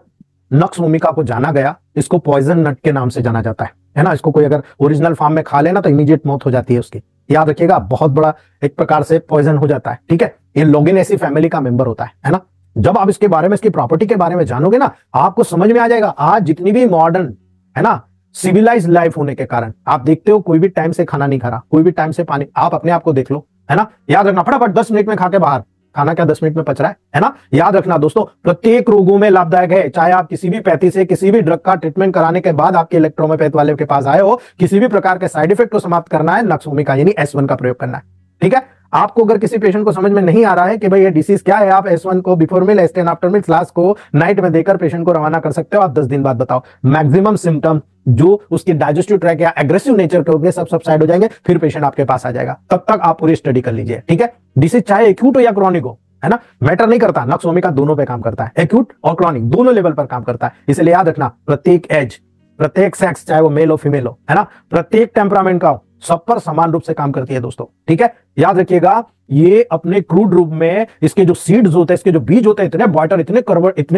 नक्स ओमिका को जाना गया, इसको पॉइजन नट के नाम से जाना जाता है ना। इसको कोई अगर ओरिजिनल फॉर्म में खा लेना तो इमीडिएट मौत हो जाती है उसकी, याद रखिएगा, बहुत बड़ा एक प्रकार से पॉइजन हो जाता है, ठीक है। ये लोगेनेसी फैमिली का मेंबर होता है ना। जब आप इसके बारे में, इसकी प्रॉपर्टी के बारे में जानोगे ना, आपको समझ में आ जाएगा। आज जितनी भी मॉडर्न, है ना, सिविलाइज लाइफ होने के कारण आप देखते हो कोई भी टाइम से खाना नहीं खा रहा, कोई भी टाइम से पानी, आप अपने आप को देख लो, है ना। याद रखना, फटाफट 10 मिनट में खा के बाहर, खाना क्या 10 मिनट में पच रहा है ना। याद रखना दोस्तों, प्रत्येक रोगों में लाभदायक है। चाहे आप किसी भी पैथी से, किसी भी ड्रग का ट्रीटमेंट कराने के बाद आपके इलेक्ट्रोमोपैथ वाले के पास आए हो, किसी भी प्रकार के साइड इफेक्ट को समाप्त करना है, नक्स ओमिका यानी S1 का प्रयोग करना है, ठीक है। आपको अगर किसी पेशेंट को समझ में नहीं आ रहा है कि भाई ये डिसीज क्या है, आप S1 को before meal, S10 after meal class को नाइट में देकर पेशेंट को रवाना कर सकते हो। आप 10 दिन बाद बताओ, मैक्सिमम सिम्टम जो उसकी डाइजेस्टिव ट्रैक या एग्रेसिव नेचर के होंगे सब सबसाइड हो जाएंगे, फिर पेशेंट आपके पास आ जाएगा। तब तक आप पूरी स्टडी कर लीजिए, ठीक है। डिसीज चाहे एक्यूट हो या क्रॉनिक हो, है ना, मैटर नहीं करता। नक्स ओमिका दोनों पे काम करता है, एक्यूट और क्रॉनिक दोनों लेवल पर काम करता है। इसलिए याद रखना, प्रत्येक एज, प्रत्येक सेक्स, चाहे वो मेल हो फीमेल हो, है ना, प्रत्येक टेम्परामेंट का हो, सब पर समान रूप से काम करती है दोस्तों, ठीक है। याद रखिएगा, ये अपने क्रूड रूप में इसके जो सीड्स होते हैं, इसके जो बीज होते हैं, इतने बॉयटर, इतने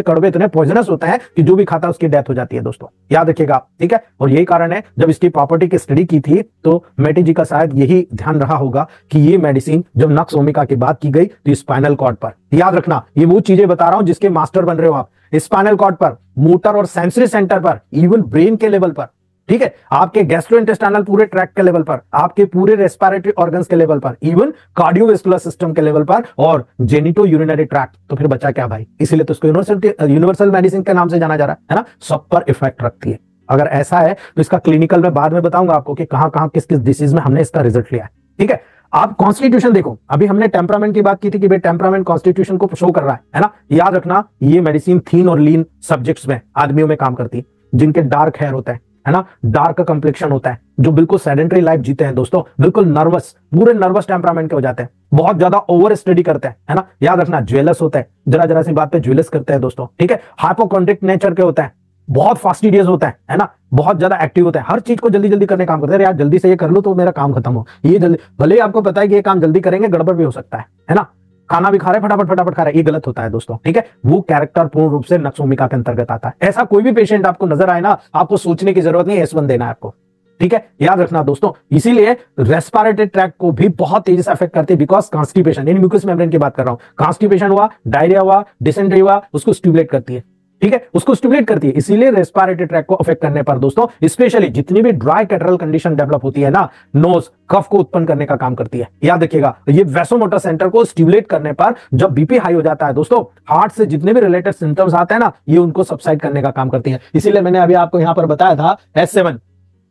कड़वे, इतने पॉइजनस होते हैं कि जो भी खाता है उसकी डेथ हो जाती है दोस्तों, याद रखिएगा, ठीक है। और यही कारण है, जब इसकी प्रॉपर्टी की स्टडी की थी तो मेटी जी का शायद यही ध्यान रहा होगा कि ये मेडिसिन जब नक्स ओमिका की बात की गई तो स्पाइनल कॉर्ड पर, याद रखना, ये वो चीजें बता रहा हूं जिसके मास्टर बन रहे हो आप, स्पाइनल कॉर्ड पर, मोटर और सेंसरी सेंटर पर, इवन ब्रेन के लेवल पर, ठीक है, आपके गैस्ट्रोइंटेस्टाइनल पूरे ट्रैक के लेवल पर, आपके पूरे रेस्पिरेटरी ऑर्गन्स के लेवल पर, इवन कार्डियोवास्कुलर सिस्टम के लेवल पर और जेनिटो यूरिनरी ट्रैक्ट। तो फिर बचा क्या भाई, इसीलिए तो इसको यूनिवर्सल मेडिसिन के नाम से जाना जा रहा है ना। सब पर इफेक्ट रखती है। अगर ऐसा है तो इसका क्लिनिकल में बाद में बताऊंगा आपको कि कहां कहां किस किस डिसीज में हमने इसका रिजल्ट लिया है, ठीक है। आप कॉन्स्टिट्यूशन देखो, अभी हमने टेम्परामेंट की बात की थी कि भाई टेम्परामेंट कॉन्स्टिट्यूशन को शो कर रहा है ना। याद रखना, ये मेडिसिन थीन और लीन सब्जेक्ट्स में, आदमियों में काम करती है, जिनके डार्क हेयर होता है ना, डार्क कंप्लेक्शन होता है, जो बिल्कुल सेडेंटरी लाइफ जीते हैं दोस्तों, बिल्कुल नर्वस, पूरे नर्वस टेम्परामेंट के हो जाते हैं, बहुत ज्यादा ओवर स्टडी करते हैं, है ना। याद रखना, ज्वेलस होता है, जरा जरा सी बात पे ज्वेलस करते हैं दोस्तों, ठीक है। हाइपोकॉन्ड्रिक नेचर के होता है, बहुत फास्टिडियस होता है ना, बहुत ज्यादा एक्टिव होता है, हर चीज को जल्दी जल्दी करने काम करते हैं। यार जल्दी से ये कर लो तो मेरा काम खत्म हो, ये जल्दी, भले ही आपको पता है कि ये काम जल्दी करेंगे, गड़बड़ भी हो सकता है ना। खाना भी खा रहे फटाफट फटाफट खा रहे, ये गलत होता है दोस्तों, ठीक है। वो कैरेक्टर पूर्ण रूप से नक्स ओमिका के अंतर्गत आता है। ऐसा कोई भी पेशेंट आपको नजर आए ना, आपको सोचने की जरूरत नहीं, S1 देना है आपको, ठीक है। याद रखना दोस्तों, इसीलिए रेस्पिरेटरी ट्रैक्ट को भी बहुत तेजी से अफेक्ट करती है, बिकॉज कॉन्स्टिपेशन, यानी म्यूकस मेम्ब्रेन की बात कर रहा हूं, कॉन्स्टिपेशन हुआ, डायरिया हुआ, डिसेंट्री हुआ, उसको स्टिमुलेट करती है, ठीक है, उसको स्टिमुलेट करती है। इसीलिए रेस्पिरेटरी ट्रैक को अफेक्ट करने पर दोस्तों, स्पेशली जितनी भी ड्राई कैटरल कंडीशन डेवलप होती है ना, नोज, कफ को उत्पन्न करने का काम करती है। याद रखिएगा, ये वैसोमोटर सेंटर को स्टिमुलेट करने पर जब बीपी हाई हो जाता है दोस्तों, हार्ट से जितने भी रिलेटेड सिम्टम्स आते हैं ना, ये उनको सबसाइड करने का काम करती है। इसीलिए मैंने अभी आपको यहां पर बताया था S7,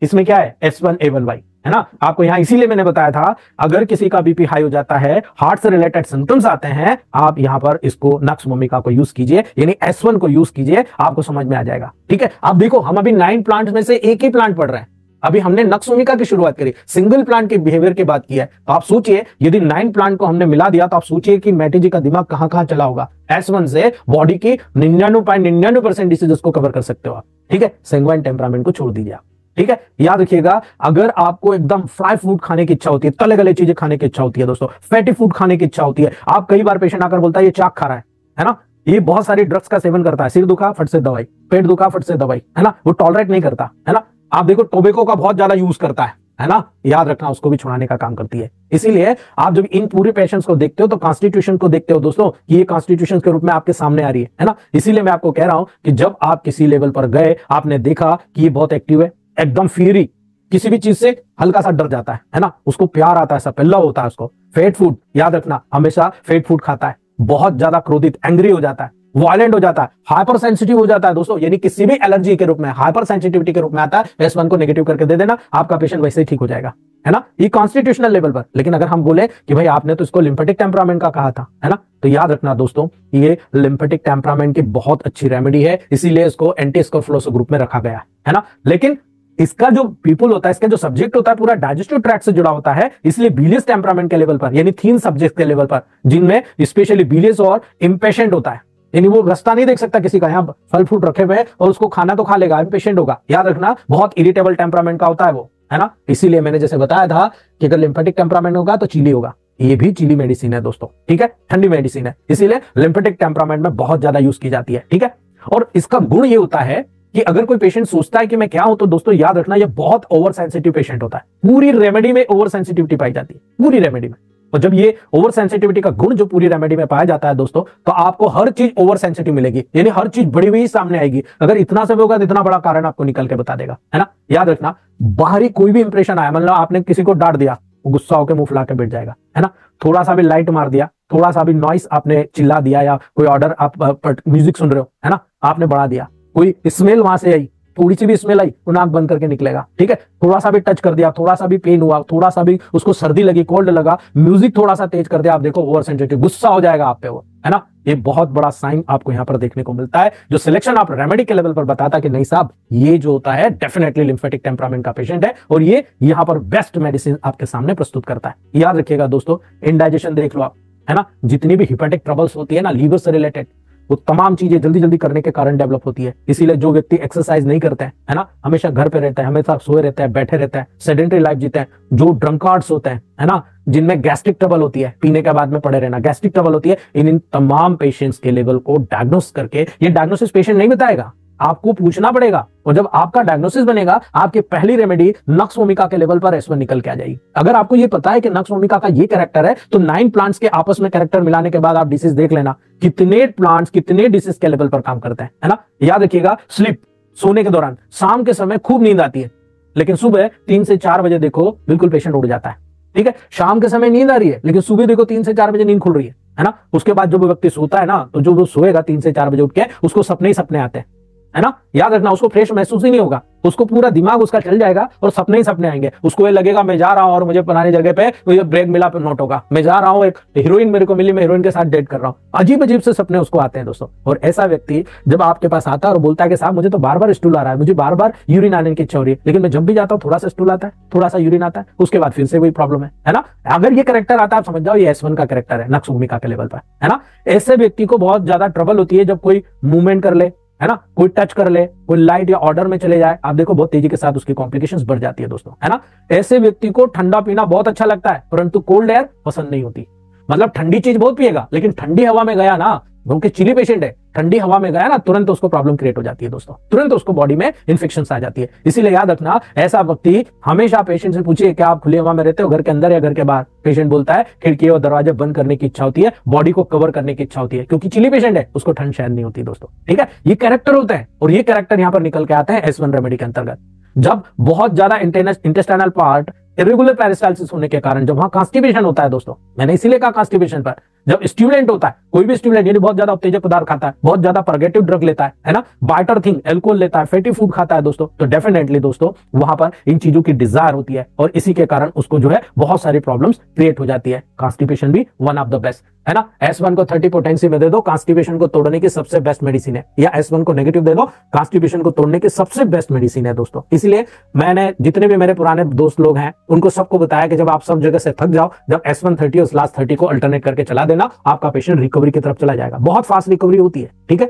इसमें क्या है S1A1Y, है ना। आपको यहां इसीलिए मैंने बताया था, अगर किसी का बीपी हाई हो जाता है, हार्ट से रिलेटेड सिम्टम्स आते हैं, आप यहां पर इसको नक्स ओमिका को यूज कीजिए, यानी S1 को यूज कीजिए, आपको समझ में आ जाएगा, ठीक है। अब देखो, हम अभी 9 प्लांट में से एक ही प्लांट पढ़ रहे हैं। अभी हमने नक्स ओमिका की शुरुआत करी, सिंगल प्लांट के बिहेवियर की बात की है। तो आप सोचिए, यदि 9 प्लांट को हमने मिला दिया, तो आप सोचिए कि मैटी जी का दिमाग कहां कहां चला होगा। S1 से बॉडी की 99.99% डिसीजेस को कवर कर सकते हो आप, ठीक है। सैंग्वाइन टेम्परामेंट को छोड़ दीजिए आप, ठीक है। याद रखिएगा, अगर आपको एकदम फ्राई फूड खाने की इच्छा होती है, तले गले चीजें खाने की इच्छा होती है दोस्तों, फैटी फूड खाने की इच्छा होती है, आप कई बार पेशेंट आकर बोलता है ये चाक खा रहा है ना, ये बहुत सारी ड्रग्स का सेवन करता है, सिर दुखा फट से दवाई, पेट दुखा फट से दवाई, है ना, वो टॉलरेट नहीं करता, है ना। आप देखो, टोबैको का बहुत ज्यादा यूज करता है ना, याद रखना, उसको भी छुड़ाने का काम करती है। इसीलिए आप जब इन पूरे पेशेंट्स को देखते हो तो कॉन्स्टिट्यूशन को देखते हो दोस्तों, कि ये कॉन्स्टिट्यूशन के रूप में आपके सामने आ रही है ना। इसीलिए मैं आपको कह रहा हूं कि जब आप किसी लेवल पर गए, आपने देखा कि ये बहुत एक्टिव है, एकदम फ्यूरी, किसी भी चीज से हल्का सा डर जाता है ना, उसको प्यार आता है, सब पिल्ला होता है उसको, फेट फूड, याद रखना, हमेशा फेट फूड खाता है, बहुत ज्यादा क्रोधित, एंग्री हो जाता है, वायलेंट हो जाता है, हाइपर सेंसिटिव हो जाता है दोस्तों, यानी किसी भी एलर्जी के रूप में, हाइपर सेंसिटिविटी के रूप में आता है, S1 को नेगेटिव करके दे देना, आपका पेशेंट वैसे ही ठीक हो जाएगा, है ना, ये कॉन्स्टिट्यूशनल लेवल पर। लेकिन अगर हम बोले कि भाई आपने तो इसको लिम्फेटिक टेम्परामेंट का कहा था, है ना, तो याद रखना दोस्तों, ये लिम्फेटिक टेम्परामेंट की बहुत अच्छी रेमेडी है, इसीलिए इसको एंटी स्कर्फलोस ग्रुप में रखा गया है ना। लेकिन इसका जो पीपल होता है, इसका जो सब्जेक्ट होता है पूरा डाइजेस्टिव ट्रैक्ट से जुड़ा होता है, इसलिए बिलियस टेम्परामेंट के लेवल पर, यानी 3 सब्जेक्ट के लेवल पर, जिनमें स्पेशली बिलियस और इम्पेशेंट होता है, यानी वो रास्ता नहीं देख सकता किसी का, यहाँ फल फ्रूट रखे हुए हैं और उसको खाना तो खा लेगा, इम्पेशेंट होगा। याद रखना, बहुत इरिटेबल टेम्परामेंट का होता है वो, है ना। इसीलिए मैंने जैसे बताया था कि अगर लिम्फेटिक टेम्परामेंट होगा तो चिली होगा, ये भी चिली मेडिसिन है दोस्तों, ठीक है, ठंडी मेडिसिन है, इसीलिए लिम्फेटिक टेम्परामेंट में बहुत ज्यादा यूज की जाती है, ठीक है। और इसका गुण ये होता है कि अगर कोई पेशेंट सोचता है कि मैं क्या हूं, तो दोस्तों याद रखना, ये बहुत ओवर सेंसिटिव पेशेंट होता है, पूरी रेमेडी में ओवर सेंसिटिविटी पाई जाती है, पूरी रेमेडी में। और जब ये ओवर सेंसिटिविटी का गुण जो पूरी रेमेडी में पाया जाता है दोस्तों, तो आपको हर चीज ओवर सेंसिटिव मिलेगी, यानी हर चीज बड़ी हुई सामने आएगी। अगर इतना सब होगा तो इतना बड़ा कारण आपको निकल के बता देगा, है ना। याद रखना, बाहरी कोई भी इंप्रेशन आया, मतलब आपने किसी को डांट दिया, वो गुस्सा होकर मुंह फुला के बैठ जाएगा, है ना। थोड़ा सा भी लाइट मार दिया, थोड़ा सा भी नॉइस आपने चिल्ला दिया, या कोई ऑर्डर आप म्यूजिक सुन रहे हो, है ना, आपने बढ़ा दिया, कोई स्मेल वहां से आई, थोड़ी सी भी स्मेल आई, वो नाक बंद करके निकलेगा, ठीक है। थोड़ा सा भी टच कर दिया, थोड़ा सा भी पेन हुआ, थोड़ा सा भी उसको सर्दी लगी, कोल्ड लगा, म्यूजिक थोड़ा सा तेज कर दिया, आप देखो ओवर सेंसिटिव, गुस्सा हो जाएगा आप पे वो, है ना। ये बहुत बड़ा साइन आपको यहाँ पर देखने को मिलता है, जो सिलेक्शन आप रेमेडी के लेवल पर बताता कि नहीं साहब, ये जो होता है डेफिनेटली लिम्फेटिक टेम्परामेंट का पेशेंट है, और ये यहाँ पर बेस्ट मेडिसिन आपके सामने प्रस्तुत करता है। याद रखिएगा दोस्तों, इंडाइजेशन देख लो आप, है ना, जितनी भी हिपेटिक ट्रबल्स होती है ना लीवर से रिलेटेड, वो तमाम चीजें जल्दी जल्दी करने के कारण डेवलप होती है। इसीलिए जो व्यक्ति एक्सरसाइज नहीं करते हैं, है ना, हमेशा घर पे रहता है, हमेशा सोए रहता है, बैठे रहता है, सेडेंटरी लाइफ जीते हैं, जो ड्रंकार्ड्स होते हैं, है ना, जिनमें गैस्ट्रिक ट्रबल होती है, पीने के बाद में पड़े रहना, गैस्ट्रिक ट्रबल होती है, इन तमाम पेशेंट्स के लेवल को डायग्नोस करके, ये डायग्नोसिस पेशेंट नहीं बताएगा, आपको पूछना पड़ेगा, और जब आपका डायग्नोसिस बनेगा, आपकी पहली रेमेडी नक्स वोमिका के लेवल पर S1 निकल के आ जाएगी। अगर आपको ये पता है कि नक्स वोमिका का ये कैरेक्टर है, तो 9 प्लांट्स के आपस में कैरेक्टर मिलाने के बाद आप डिसीज देख लेना, कितने प्लांट्स कितने डिसीज के लेवल पर काम करते हैं, है ना। याद रखिएगा, स्लीप, सोने के दौरान, शाम के समय खूब नींद आती है, लेकिन सुबह 3 से 4 बजे देखो बिल्कुल पेशेंट उड़ जाता है, ठीक है। शाम के समय नींद आ रही है, लेकिन सुबह देखो 3 से 4 बजे नींद खुल रही है ना। उसके बाद जब वो व्यक्ति सोता है ना, तो जो वो सोएगा 3 से 4 बजे उठ के, उसको सपने ही सपने आते हैं, है ना। याद रखना, उसको फ्रेश महसूस ही नहीं होगा, उसको पूरा दिमाग उसका चल जाएगा और सपने ही सपने आएंगे। उसको ये लगेगा मैं जा रहा हूं और मुझे पुरानी जगह पे मुझे ब्रेक मिला पे नोट होगा, मैं जा रहा हूं, एक हीरोइन मेरे को मिली, मैं हीरोइन के साथ डेट कर रहा हूं। अजीब अजीब से सपने उसको आते हैं दोस्तों। और ऐसा व्यक्ति जब आपके पास आता है और बोलता है कि साहब मुझे तो बार बार स्टूल आ रहा है, मुझे बार बार यूरिन आने की इच्छा हो रही है, लेकिन मैं जब भी जाता हूँ थोड़ा सा स्टूल आता है, थोड़ा सा यूरिन आता है, उसके बाद फिर से वही प्रॉब्लम है ना। अगर ये कैरेक्टर आता है, आप समझ जाओ ये S1 का कैरेक्टर है, नक्स वोमिका के लेवल पर, है ना। ऐसे व्यक्ति को बहुत ज्यादा ट्रबल होती है जब कोई मूवमेंट कर ले, है ना, कोई टच कर ले, कोई लाइट या ऑर्डर में चले जाए, आप देखो बहुत तेजी के साथ उसकी कॉम्प्लिकेशंस बढ़ जाती है दोस्तों, है ना। ऐसे व्यक्ति को ठंडा पीना बहुत अच्छा लगता है, परंतु कोल्ड एयर पसंद नहीं होती। मतलब ठंडी चीज बहुत पिएगा, लेकिन ठंडी हवा में गया ना, क्योंकि चिली पेशेंट है, ठंडी हवा में गया ना, तुरंत उसको प्रॉब्लम क्रिएट हो जाती है दोस्तों, तुरंत उसको बॉडी में इन्फेक्शन आ जाती है। इसीलिए याद रखना, ऐसा व्यक्ति हमेशा पेशेंट से पूछिए क्या आप खुली हवा में रहते हो, घर के अंदर या घर के बाहर। पेशेंट बोलता है खिड़की और दरवाजे बंद करने की इच्छा होती है, बॉडी को कवर करने की इच्छा होती है, क्योंकि चिली पेशेंट है, उसको ठंड शायद नहीं होती दोस्तों, ठीक है। ये कैरेक्टर होते हैं, और ये कैरेक्टर यहाँ पर निकल के आते हैं S1 रेमेडी के अंतर्गत। जब बहुत ज्यादा इंटेस्टाइनल पार्ट इरेगुलर पेरिस्टाल्सिस होने के कारण जब वहां कॉन्स्टिपेशन होता है दोस्तों, मैंने इसीलिए कहा कॉन्स्टिपेशन पर, जब स्टिमुलेंट होता है, कोई भी स्टिमुलेंट यानी बहुत ज्यादा उत्तेजक पदार्थ खाता है, बहुत ज्यादा परगेटिव ड्रग लेता है ना, बाइटर थिंग अल्कोहल लेता है, फैटी फूड खाता है दोस्तों, तो डेफिनेटली दोस्तों वहां पर इन चीजों की डिजायर होती है, और इसी के कारण उसको जो है बहुत सारी प्रॉब्लम्स क्रिएट हो जाती है। कॉन्स्टिपेशन भी वन ऑफ द बेस्ट, है ना। S1 को 30 पोटेंसी में दे दो, कॉन्स्टिपेशन को तोड़ने की सबसे बेस्ट मेडिसिन है, या S1 को नेगेटिव दे दो, कॉन्स्टिपेशन को तोड़ने की सबसे बेस्ट मेडिसिन है दोस्तों। इसलिए मैंने जितने भी मेरे पुराने दोस्त लोग हैं, उनको सबको बताया कि जब आप सब जगह से थक जाओ, जब S1 30 और लास्ट 30 को अल्टरनेट करके चला देना, आपका पेशेंट रिकवरी की तरफ चला जाएगा। बहुत फास्ट रिकवरी होती है, ठीक है।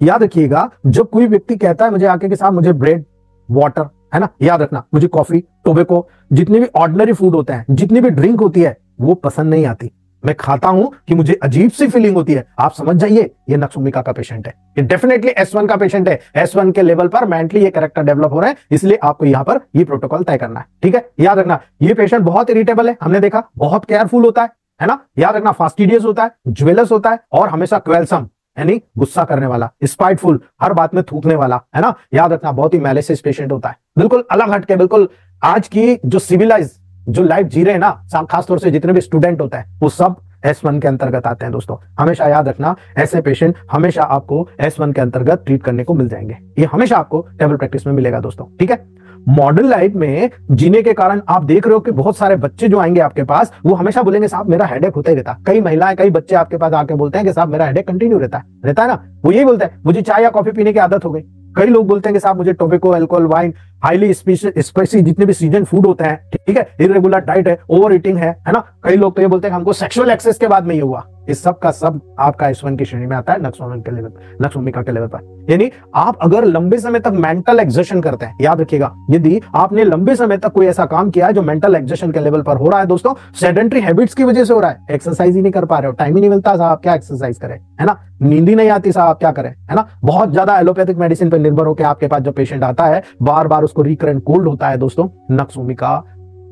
याद रखिएगा, जब कोई व्यक्ति कहता है मुझे आके के साथ मुझे ब्रेड, वाटर, है ना, याद रखना मुझे कॉफी, टोबैको, जितनी भी ऑर्डिनरी फूड होता है, जितनी भी ड्रिंक होती है, वो पसंद नहीं आती। मैं खाता हूं कि मुझे अजीब सी फीलिंग होती है, आप समझ जाइए ये नक्स वोमिका का पेशेंट है, ये डेफिनेटली S1 का पेशेंट है। S1 के लेवल पर मेंटली ये कैरेक्टर डेवलप हो रहा है, इसलिए आपको यहां पर ये प्रोटोकॉल तय करना है, ठीक है। याद रखना, ये पेशेंट बहुत इरिटेबल है, हमने देखा, बहुत केयरफुल होता है ना। याद रखना, फास्टिडियस होता है, ज्वेलस होता है, और हमेशा क्वेलसम यानी गुस्सा करने वाला, स्पाइटफुल, हर बात में थूकने वाला, है ना। याद रखना, बहुत ही मैलिशियस पेशेंट होता है, बिल्कुल अलग हटके, बिल्कुल आज की जो सिविलाइज जो लाइफ जी रहे हैं ना, खासतौर से जितने भी स्टूडेंट होता है, वो सब S1 के अंतर्गत आते हैं दोस्तों। हमेशा याद रखना, ऐसे पेशेंट हमेशा आपको S1 के अंतर्गत ट्रीट करने को मिल जाएंगे। ये हमेशा आपको टेबल प्रैक्टिस में मिलेगा दोस्तों, ठीक है। मॉडर्न लाइफ में जीने के कारण आप देख रहे हो कि बहुत सारे बच्चे जो आएंगे आपके पास, वो हमेशा बोलेंगे साहब मेरा हेडेक होता ही रहता है। कई महिलाएं, कई बच्चे आपके पास आके बोलते हैं कि साहब मेरा हेडेक कंटिन्यू रहता है ना। वो यही बोलते हैं मुझे चाय या कॉफी पीने की आदत हो गई। कई लोग बोलते हैं कि साहब मुझे tobacco, alcohol, wine, highly spicy जितने भी सीजन फूड होते हैं, ठीक है, इरेगुलर डाइट है, ओवर ईटिंग है ना। कई लोग तो ये बोलते हैं हमको सेक्सुअल एक्सेस के बाद में ये हुआ। इस सब का सब आपका S1 की श्रेणी में आता है, नक्सोमिका के लेवल, नक्सोमिका के लेवल पर। यानी आप अगर लंबे समय तक मेंटल एक्सर्शन करते हैं, याद रखिएगा, यदि आपने लंबे समय तक कोई ऐसा काम किया है जो मेंटल एक्सर्शन के लेवल पर हो रहा है दोस्तों, सेडेंटरी हैबिट्स की वजह से हो रहा है, एक्सरसाइज ही नहीं कर पा रहे हो, टाइम ही नहीं मिलता साहब, क्या एक्सरसाइज करें, है ना, नींद ही नहीं आती साहब, क्या करें, है ना। बहुत ज्यादा एलोपैथिक मेडिसिन पर निर्भर होकर आपके पास जब पेशेंट आता है, बार बार उसको रिकरेंट कोल्ड होता है दोस्तों, नक्सोमिका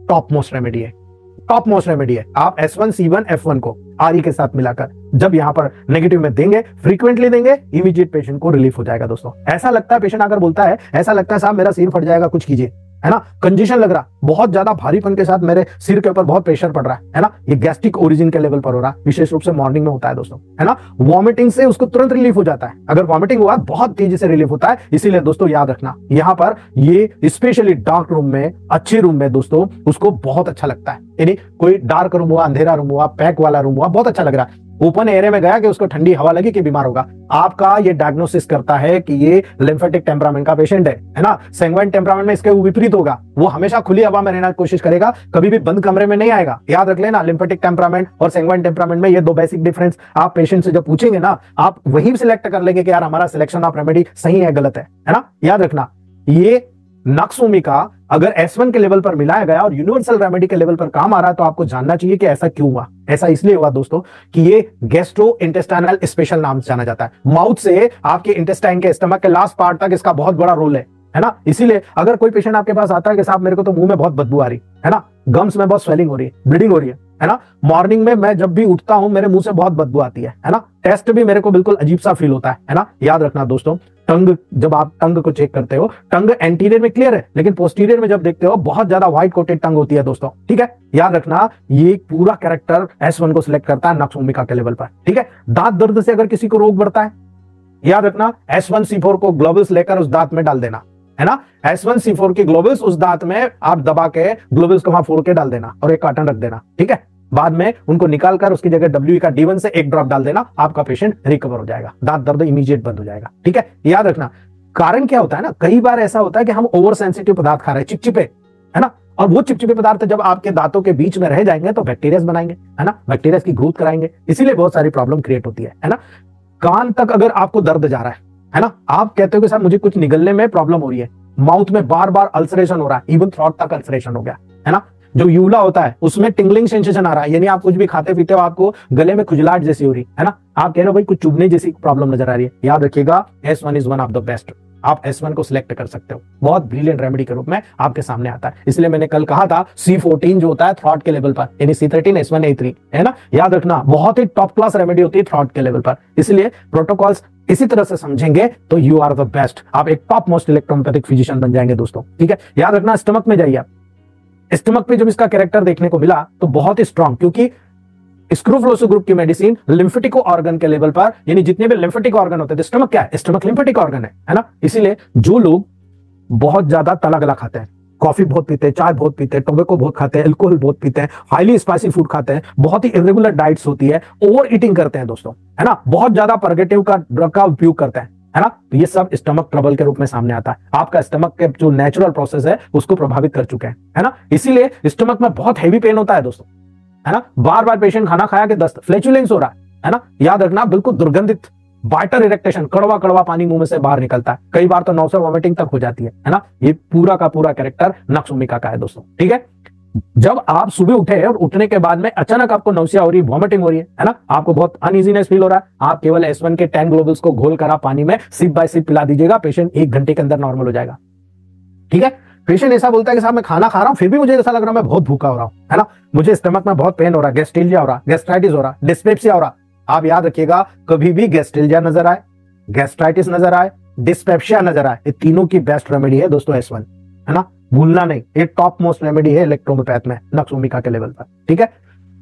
टॉप मोस्ट रेमेडी है, टॉप मोस्ट रेमेडी है। आप S1, C1, F1 को RE के साथ मिलाकर जब यहां पर नेगेटिव में देंगे, फ्रीक्वेंटली देंगे, इमीडिएट पेशेंट को रिलीफ हो जाएगा दोस्तों। ऐसा लगता है, पेशेंट आकर बोलता है, ऐसा लगता है साहब मेरा सिर फट जाएगा, कुछ कीजिए, है ना, कंजेशन लग रहा, बहुत ज्यादा भारीपन के साथ मेरे सिर के ऊपर बहुत प्रेशर पड़ रहा है ना, ये गैस्ट्रिक ओरिजिन के लेवल पर हो रहा, विशेष रूप से मॉर्निंग में होता है दोस्तों, है ना। वॉमिटिंग से उसको तुरंत रिलीफ हो जाता है, अगर वॉमिटिंग हुआ बहुत तेजी से रिलीफ होता है। इसीलिए दोस्तों याद रखना, यहां पर ये स्पेशली डार्क रूम में, अच्छे रूम में दोस्तों उसको बहुत अच्छा लगता है। यानी कोई डार्क रूम हुआ, अंधेरा रूम हुआ, पैक वाला रूम हुआ, बहुत अच्छा लग रहा है। ओपन एरिया में गया कि उसको ठंडी हवा लगी कि बीमार होगा, आपका ये डायग्नोसिस करता है कि ये लिम्फेटिक टेम्परामेंट का पेशेंट है ना। सैंग्वाइन टेम्परामेंट में इसके विपरीत होगा, वो हमेशा खुली हवा में रहने की कोशिश करेगा, कभी भी बंद कमरे में नहीं आएगा। याद रख लेना, लिम्फेटिक टेम्परामेंट और सैंग्वाइन टेम्परामेंट में ये दो बेसिक डिफरेंस आप पेशेंट से जब पूछेंगे ना, आप वही सिलेक्ट कर लेंगे कि यार हमारा सिलेक्शन ऑफ रेमेडी सही है गलत है ना। याद रखना, ये नक्सोमिका अगर S1 के लेवल पर मिलाया गया और यूनिवर्सल रेमेडी के लेवल पर काम आ रहा है, तो आपको जानना चाहिए कि ऐसा क्यों हुआ। ऐसा इसलिए हुआ दोस्तों कि ये गैस्ट्रो इंटेस्टाइनल स्पेशल नाम से जाना जाता है। माउथ से आपके इंटेस्टाइन के स्टमक के लास्ट पार्ट तक इसका बहुत बड़ा रोल है ना। इसीलिए अगर कोई पेशेंट आपके पास आता है कि साहब मेरे को तो मुंह में बहुत बदबू आ रही है ना, गम्स में बहुत स्वेलिंग हो रही है, ब्लीडिंग हो रही है ना, मॉर्निंग में मैं जब भी उठता हूं मेरे मुंह से बहुत बदबू आती है ना, टेस्ट भी मेरे को बिल्कुल अजीब सा फील होता है ना। याद रखना दोस्तों, टंग, जब आप टंग को चेक करते हो, टंग एंटीरियर में क्लियर है, लेकिन पोस्टीरियर में जब देखते हो बहुत ज्यादा व्हाइट कोटेड टंग होती है दोस्तों, ठीक है। याद रखना, ये पूरा कैरेक्टर S1 को सिलेक्ट करता है नक्सोमिका के लेवल पर, ठीक है। दांत दर्द से अगर किसी को रोग बढ़ता है, याद रखना S1 C4 को ग्लोबल्स लेकर उस दांत में डाल देना, है ना। S1 C4 की ग्लोबल्स उस दांत में आप दबा के ग्लोबल्स को वहां फोड़ के डाल देना और एक कार्टन रख देना, ठीक है। बाद में उनको निकालकर उसकी जगह WE का D1 से एक ड्रॉप डाल देना, आपका पेशेंट रिकवर हो जाएगा, दांत दर्द इमीडिएट बंद हो जाएगा, ठीक है। याद रखना, कारण क्या होता है ना, कई बार ऐसा होता है कि हम ओवर सेंसिटिव पदार्थ खा रहे हैं, चिपचिपे, है ना, और वो चिपचिपे पदार्थ जब आपके दांतों के बीच में रह जाएंगे तो बैक्टीरिया बनाएंगे, है ना, बैक्टीरिया की ग्रोथ कराएंगे, इसीलिए बहुत सारी प्रॉब्लम क्रिएट होती है ना। कान तक अगर आपको दर्द जा रहा है ना, आप कहते हो कि साहब मुझे कुछ निगलने में प्रॉब्लम हो रही है, माउथ में बार बार अल्सरेशन हो रहा है, इवन थ्रोट तक अल्सरेशन हो गया, है ना, जो यूला होता है उसमें टिंगलिंग सेंसेशन आ रहा है, यानी आप कुछ भी खाते पीते हो आपको गले में खुजलाहट जैसी हो रही है ना, आप कह रहे हो भाई कुछ चुभने जैसी प्रॉब्लम नजर आ रही है, याद रखिएगा S1 is one of the best. आप S1 को सिलेक्ट कर सकते हो, बहुत ब्रिलियंट रेमेडी के रूप में आपके सामने आता है। इसलिए मैंने कल कहा था C14 जो होता है थ्रॉट के लेवल पर, यानी C13 S1 A3, है ना। याद रखना, बहुत ही टॉप क्लास रेमेडी होती है थ्रॉट के लेवल पर, इसलिए प्रोटोकॉल्स इसी तरह से समझेंगे तो यू आर द बेस्ट, आप एक टॉप मोस्ट इलेक्ट्रोपैथिक फिजिशियन बन जाएंगे दोस्तों, ठीक है। याद रखना, स्टमक में जाइए आप, स्टमक पे जब इसका कैरेक्टर देखने को मिला तो बहुत ही स्ट्रांग, क्योंकि स्क्रूफ्लोसो ग्रुप की मेडिसिन लिम्फेटिक ऑर्गन के लेवल पर, यानी जितने भी लिम्फेटिक ऑर्गन होते हैं, स्टमक क्या है, स्टमक लिम्फेटिक ऑर्गन है ना। इसीलिए जो लोग बहुत ज्यादा तला गला खाते हैं, कॉफी बहुत पीते हैं, चाय बहुत पीते हैं, टोबैको बहुत खाते हैं, अल्कोहल बहुत पीते हैं, हाईली स्पाइसी फूड खाते हैं, बहुत ही इरेगुलर डाइट्स होती है, ओवर ईटिंग करते हैं दोस्तों, है ना, बहुत ज्यादा पर्गेटिव का ड्रग का उपयोग करते हैं, है ना, तो ये सब स्टमक ट्रबल के रूप में सामने आता है। आपका स्टमक के जो नेचुरल प्रोसेस है उसको प्रभावित कर चुके हैं, है ना। इसीलिए स्टमक में बहुत हैवी पेन होता है दोस्तों, है ना, बार बार पेशेंट खाना खाया कि दस्त, फ्लैचुलेंस हो रहा है ना। याद रखना, बिल्कुल दुर्गंधित बाइटर इरेक्टेशन, कड़वा कड़वा पानी मुंह में से बाहर निकलता है, कई बार तो नौसे वॉमिटिंग तक हो जाती है ना। ये पूरा का पूरा कैरेक्टर नक्सोमिका का है दोस्तों, ठीक है। जब आप सुबह उठे और उठने के बाद में अचानक आपको नौसिया हो रही है, वॉमिटिंग हो रही है ना, आपको बहुत अनइजीनेस फील हो रहा है, आप केवल S1 के 10 ग्लोबल्स को घोल कर आप पानी में सिप बाय सिप पिला दीजिएगा, पेशेंट 1 घंटे के अंदर नॉर्मल हो जाएगा, ठीक है। पेशेंट ऐसा बोलता है कि साहब मैं खाना खा रहा हूं फिर भी मुझे ऐसा लग रहा है मैं बहुत भूखा हो रहा हूं, है ना, मुझे स्टमक में बहुत पेन हो रहा है, गैस्ट्रेलिया हो रहा, गैस्ट्राइटिस हो रहा, डिस्पेप्सिया हो रहा। आप याद रखिएगा, कभी भी गैस्ट्रेलिया नजर आए, गैस्ट्राइटिस नजर आए, डिस्पेप्सिया नजर आए, ये तीनों की बेस्ट रेमेडी है दोस्तों S1, है ना, भूलना नहीं, ये टॉप मोस्ट रेमेडी है इलेक्ट्रोपैथ में नक्सोमिका के लेवल पर, ठीक है।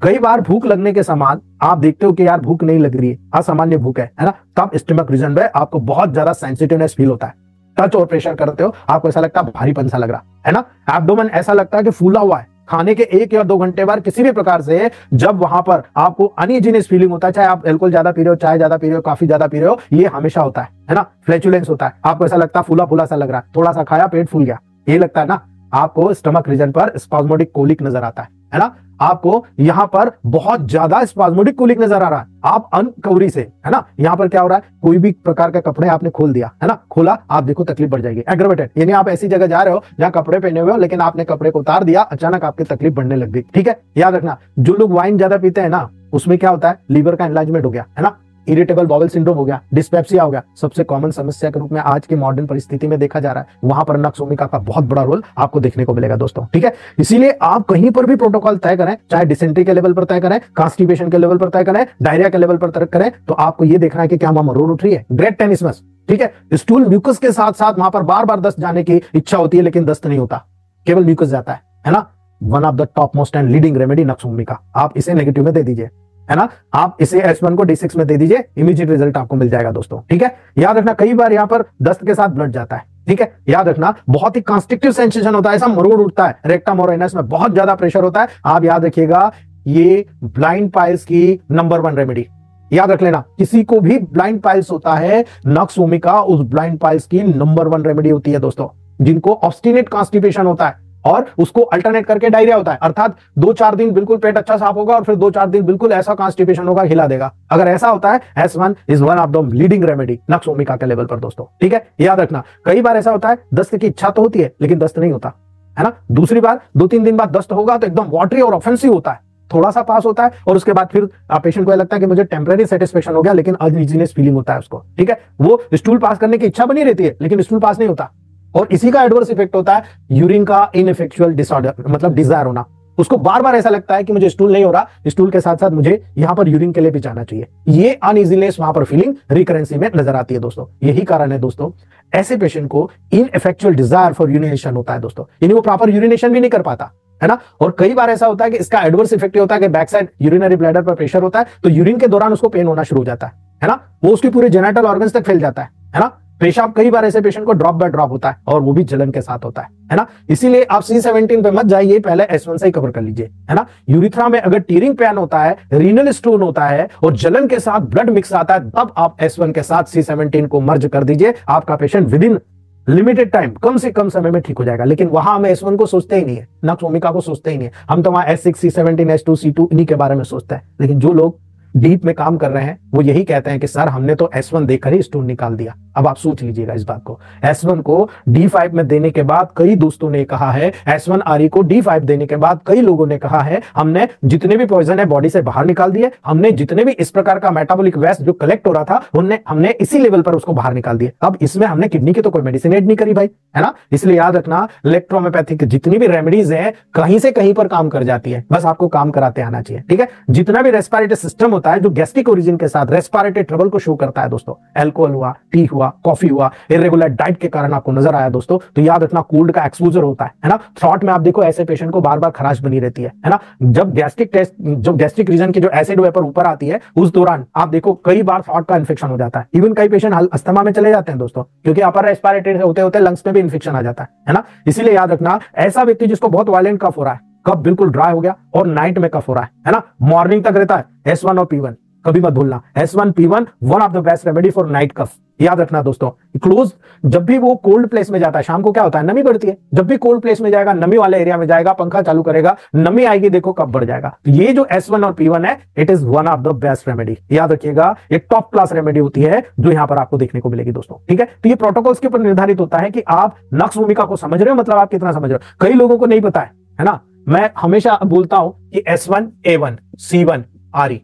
कई बार भूख लगने के समान आप देखते हो कि यार भूख नहीं लग रही है, असामान्य भूख है ना, तब स्टमक रीजन में आपको बहुत ज्यादा सेंसिटिवनेस फील होता है। टच और प्रेशर करते हो आपको ऐसा लगता है भारीपन सा लग रहा है ना, एब्डोमेन ऐसा लगता है कि फूला हुआ है। खाने के 1 या 2 घंटे बाद किसी भी प्रकार से जब वहां पर आपको अनइजीनेस फीलिंग होता है, चाहे आप अल्कोहल ज्यादा पी रहे हो, चाय ज्यादा पी रहे हो, काफी ज्यादा पी रहे हो, ये हमेशा होता है ना। फ्लैचुलेंस होता है, आपको ऐसा लगता है फूला फूला सा लग रहा है, थोड़ा सा खाया पेट फूल गया, ये लगता है ना। आपको स्टमक रीजन पर स्पाज्मोडिक कोलिक नजर आता है ना, आपको यहां पर बहुत ज्यादा स्पाज्मोडिक कोलिक नजर आ रहा है, आप अनकवरी से, है ना। यहां पर क्या हो रहा है, कोई भी प्रकार का कपड़े आपने खोल दिया, है ना, खोला, आप देखो तकलीफ बढ़ जाएगी। एग्रावेटेड यानी आप ऐसी जगह जा रहे हो जहां कपड़े पहने हुए हो, लेकिन आपने कपड़े को उतार दिया, अचानक आपकी तकलीफ बढ़ने लग गई। ठीक है, याद रखना, जो लोग वाइन ज्यादा पीते हैं ना, उसमें क्या होता है, लीवर का एनलार्जमेंट हो गया, है ना, इरिटेबल बाउल सिंड्रोम हो गया, डिस्पेप्सिया हो गया। सबसे कॉमन समस्या के रूप में आज की मॉडर्न परिस्थिति में देखा जा रहा है, वहां पर नक्स ओमिका का बहुत बड़ा रोल आपको देखने को मिलेगा दोस्तों। ठीक है, इसीलिए आप कहीं पर भी प्रोटोकॉल तय करें, चाहे डिसेंट्री के लेवल पर तय करें, कॉन्स्टिपेशन के लेवल पर तय करें, डायरिया के लेवल पर तय करें, तो आपको ये देखना है कि क्या वहां मरोड़ उठ रही है, ग्रेट टेनिसमस। ठीक है, स्टूल म्यूकस के साथ साथ वहां पर बार बार दस्त जाने की इच्छा होती है, लेकिन दस्त नहीं होता, केवल म्यूकस जाता है ना। One of the top most and leading remedy nux vomica, आप इसे नेगेटिव में दे दीजिए, है ना, आप इसे S1 को D6 में दे दीजिए, इमीडिएट रिजल्ट आपको मिल जाएगा दोस्तों। ठीक है, याद रखना, कई बार यहां पर दस्त के साथ ब्लड जाता है। ठीक है, याद रखना, बहुत ही कॉन्स्ट्रिक्टिव सेंसेशन होता है, ऐसा मरोड़ उठता है, रेक्टम और एनस में बहुत ज्यादा प्रेशर होता है। आप याद रखिएगा, ये ब्लाइंड पाइल्स की नंबर 1 रेमेडी, याद रख लेना, किसी को भी ब्लाइंड पाइल्स होता है, नक्स ओमिका उस ब्लाइंड पाइल्स की नंबर 1 रेमेडी होती है दोस्तों। जिनको ऑब्स्टिनेट कॉन्स्टिपेशन होता है और उसको अल्टरनेट करके डायरिया होता है, अर्थात 2-4 दिन बिल्कुल पेट अच्छा साफ होगा और फिर 2-4 दिन बिल्कुल ऐसा कॉन्स्टिपेशन होगा, हिला देगा। अगर ऐसा होता है, S1 is one of the leading remedy nux vomica के लेवल पर दोस्तों। ठीक है, याद रखना, कई बार ऐसा होता है, दस्त की इच्छा तो होती है लेकिन दस्त नहीं होता, है ना। दूसरी बार 2-3 दिन बाद दस्त होगा तो एकदम वाटरी और ऑफेंसिव होता है, थोड़ा सा पास होता है और उसके बाद फिर पेशेंट को लगता है कि मुझे टेम्पररी सेटिस्फेक्शन हो गया, लेकिन अनइजीनेस फीलिंग होता है उसको। ठीक है, वो स्टूल पास करने की इच्छा बनी रहती है लेकिन स्टूल पास नहीं होता, और इसी का एडवर्स इफेक्ट होता है यूरिन का इनइफेक्चुअल डिसऑर्डर, मतलब डिजायर होना। उसको बार बार ऐसा लगता है कि मुझे स्टूल नहीं हो रहा, स्टूल के साथ साथ मुझे यहां पर यूरिन के लिए भी जाना चाहिए। ये अनइजीनेस वहां पर फीलिंग रिकरेंसी में नजर आती है दोस्तों। यही कारण है दोस्तों, ऐसे पेशेंट को इनइफेक्चुअल डिजायर फॉर यूरिनेशन होता है दोस्तों, यानी वो प्रॉपर यूरिनेशन भी नहीं कर पाता, है ना। और कई बार ऐसा होता है कि इसका एडवर्स इफेक्ट होता है कि बैक साइड यूरिनरी ब्लैडर पर प्रेशर होता है, तो यूरिन के दौरान उसको पेन होना शुरू हो जाता है ना, वो उसकी पूरे जेनिटल ऑर्गन्स तक फैल जाता है ना। पेशाब कई बार ऐसे पेशेंट को ड्रॉप बाय ड्रॉप होता है और वो भी जलन के साथ होता है ना। इसीलिए आप C17 पे मत जाइए, पहले S1 से ही कवर कर लीजिए, है ना। यूरिथ्रा में अगर टीयरिंग पेन होता है, रीनल स्टोन होता है और जलन के साथ ब्लड मिक्स आता है, तब आप S1 के साथ C17 को मर्ज कर दीजिए, आपका patient within limited time, कम से कम समय में ठीक हो जाएगा। लेकिन वहां हम S1 को सोचते ही नहीं है, नक्स ओमिका को सोचते ही नहीं है, हम तो वहां S6, C17, S2, C2 इन्हीं के बारे में सोचते हैं। लेकिन जो लोग डीप में काम कर रहे हैं वो यही कहते हैं कि सर हमने तो S1 देखकर ही स्टोन निकाल दिया। अब आप सोच लीजिएगा इस बात को, S1 को D5 में देने के बाद कई दोस्तों ने कहा है, S1 RE को D5 देने के बाद कई लोगों ने कहा है, हमने जितने भी पॉइजन है बॉडी से बाहर निकाल दिए, हमने जितने भी इस प्रकार का मेटाबॉलिक वेस्ट जो कलेक्ट हो रहा था हमने इसी लेवल पर उसको बाहर निकाल दिए। अब इसमें हमने किडनी की तो कोई मेडिसिन एड नहीं करी भाई, है ना। इसलिए याद रखना, इलेक्ट्रोहोम्योपैथिक जितनी भी रेमेडीज है कहीं से कहीं पर काम कर जाती है, बस आपको काम कराते आना चाहिए। ठीक है, जितना भी रेस्पिरेटरी सिस्टम होता है जो गैस्ट्रिक ओरिजिन के साथ रेस्पिरेटरी ट्रबल को शो करता है दोस्तों, अल्कोहल हुआ, टी हुआ, कॉफी हुआ, इरेगुलर डाइट के कारण आपको नजर आया दोस्तों, तो याद रखना कोल्ड का एक्सपोजर होता है ना। थ्रॉट में आप देखो ऐसे पेशेंट को बार बार खराश बनी रहती है ना। जब गैस्ट्रिक रीजन की जो एसिड वेपर ऊपर आती है, उस दौरान आप देखो कई बार थ्रॉट का इंफेक्शन हो जाता है। इवन कई पेशेंट अस्थमा में चले जाते हैं दोस्तों, क्योंकि अपर रेस्पिरेटरी होते होते लंग्स में भी इंफेक्शन आ जाता है ना। इसीलिए याद रखना, ऐसा व्यक्ति जिसको बहुत वायलेंट कफ हो रहा है, कफ बिल्कुल ड्राई हो गया और नाइट में कफ हो रहा है ना, मॉर्निंग तक रहता है, S1 और P1 कभी मत भूलना, S1 P1 one of the best remedy for night cough. याद रखना दोस्तों, क्लोज जब भी वो कोल्ड प्लेस में जाता है, शाम को क्या होता है, नमी बढ़ती है, जब भी कोल्ड प्लेस में जाएगा, नमी वाले एरिया में जाएगा, पंखा चालू करेगा, नमी आएगी, देखो कब बढ़ जाएगा। तो ये जो S1 और P1 है, it is one of the best remedy. याद रखिएगा, एक टॉप क्लास रेमेडी होती है जो यहां पर आपको देखने को मिलेगी दोस्तों। ठीक है, तो ये प्रोटोकॉल्स के ऊपर निर्धारित होता है कि आप नक्स ओमिका को समझ रहे हो, मतलब आप कितना समझ रहे हो। कई लोगों को नहीं पता है ना। मैं हमेशा बोलता हूं कि S1 A1 C1 RE,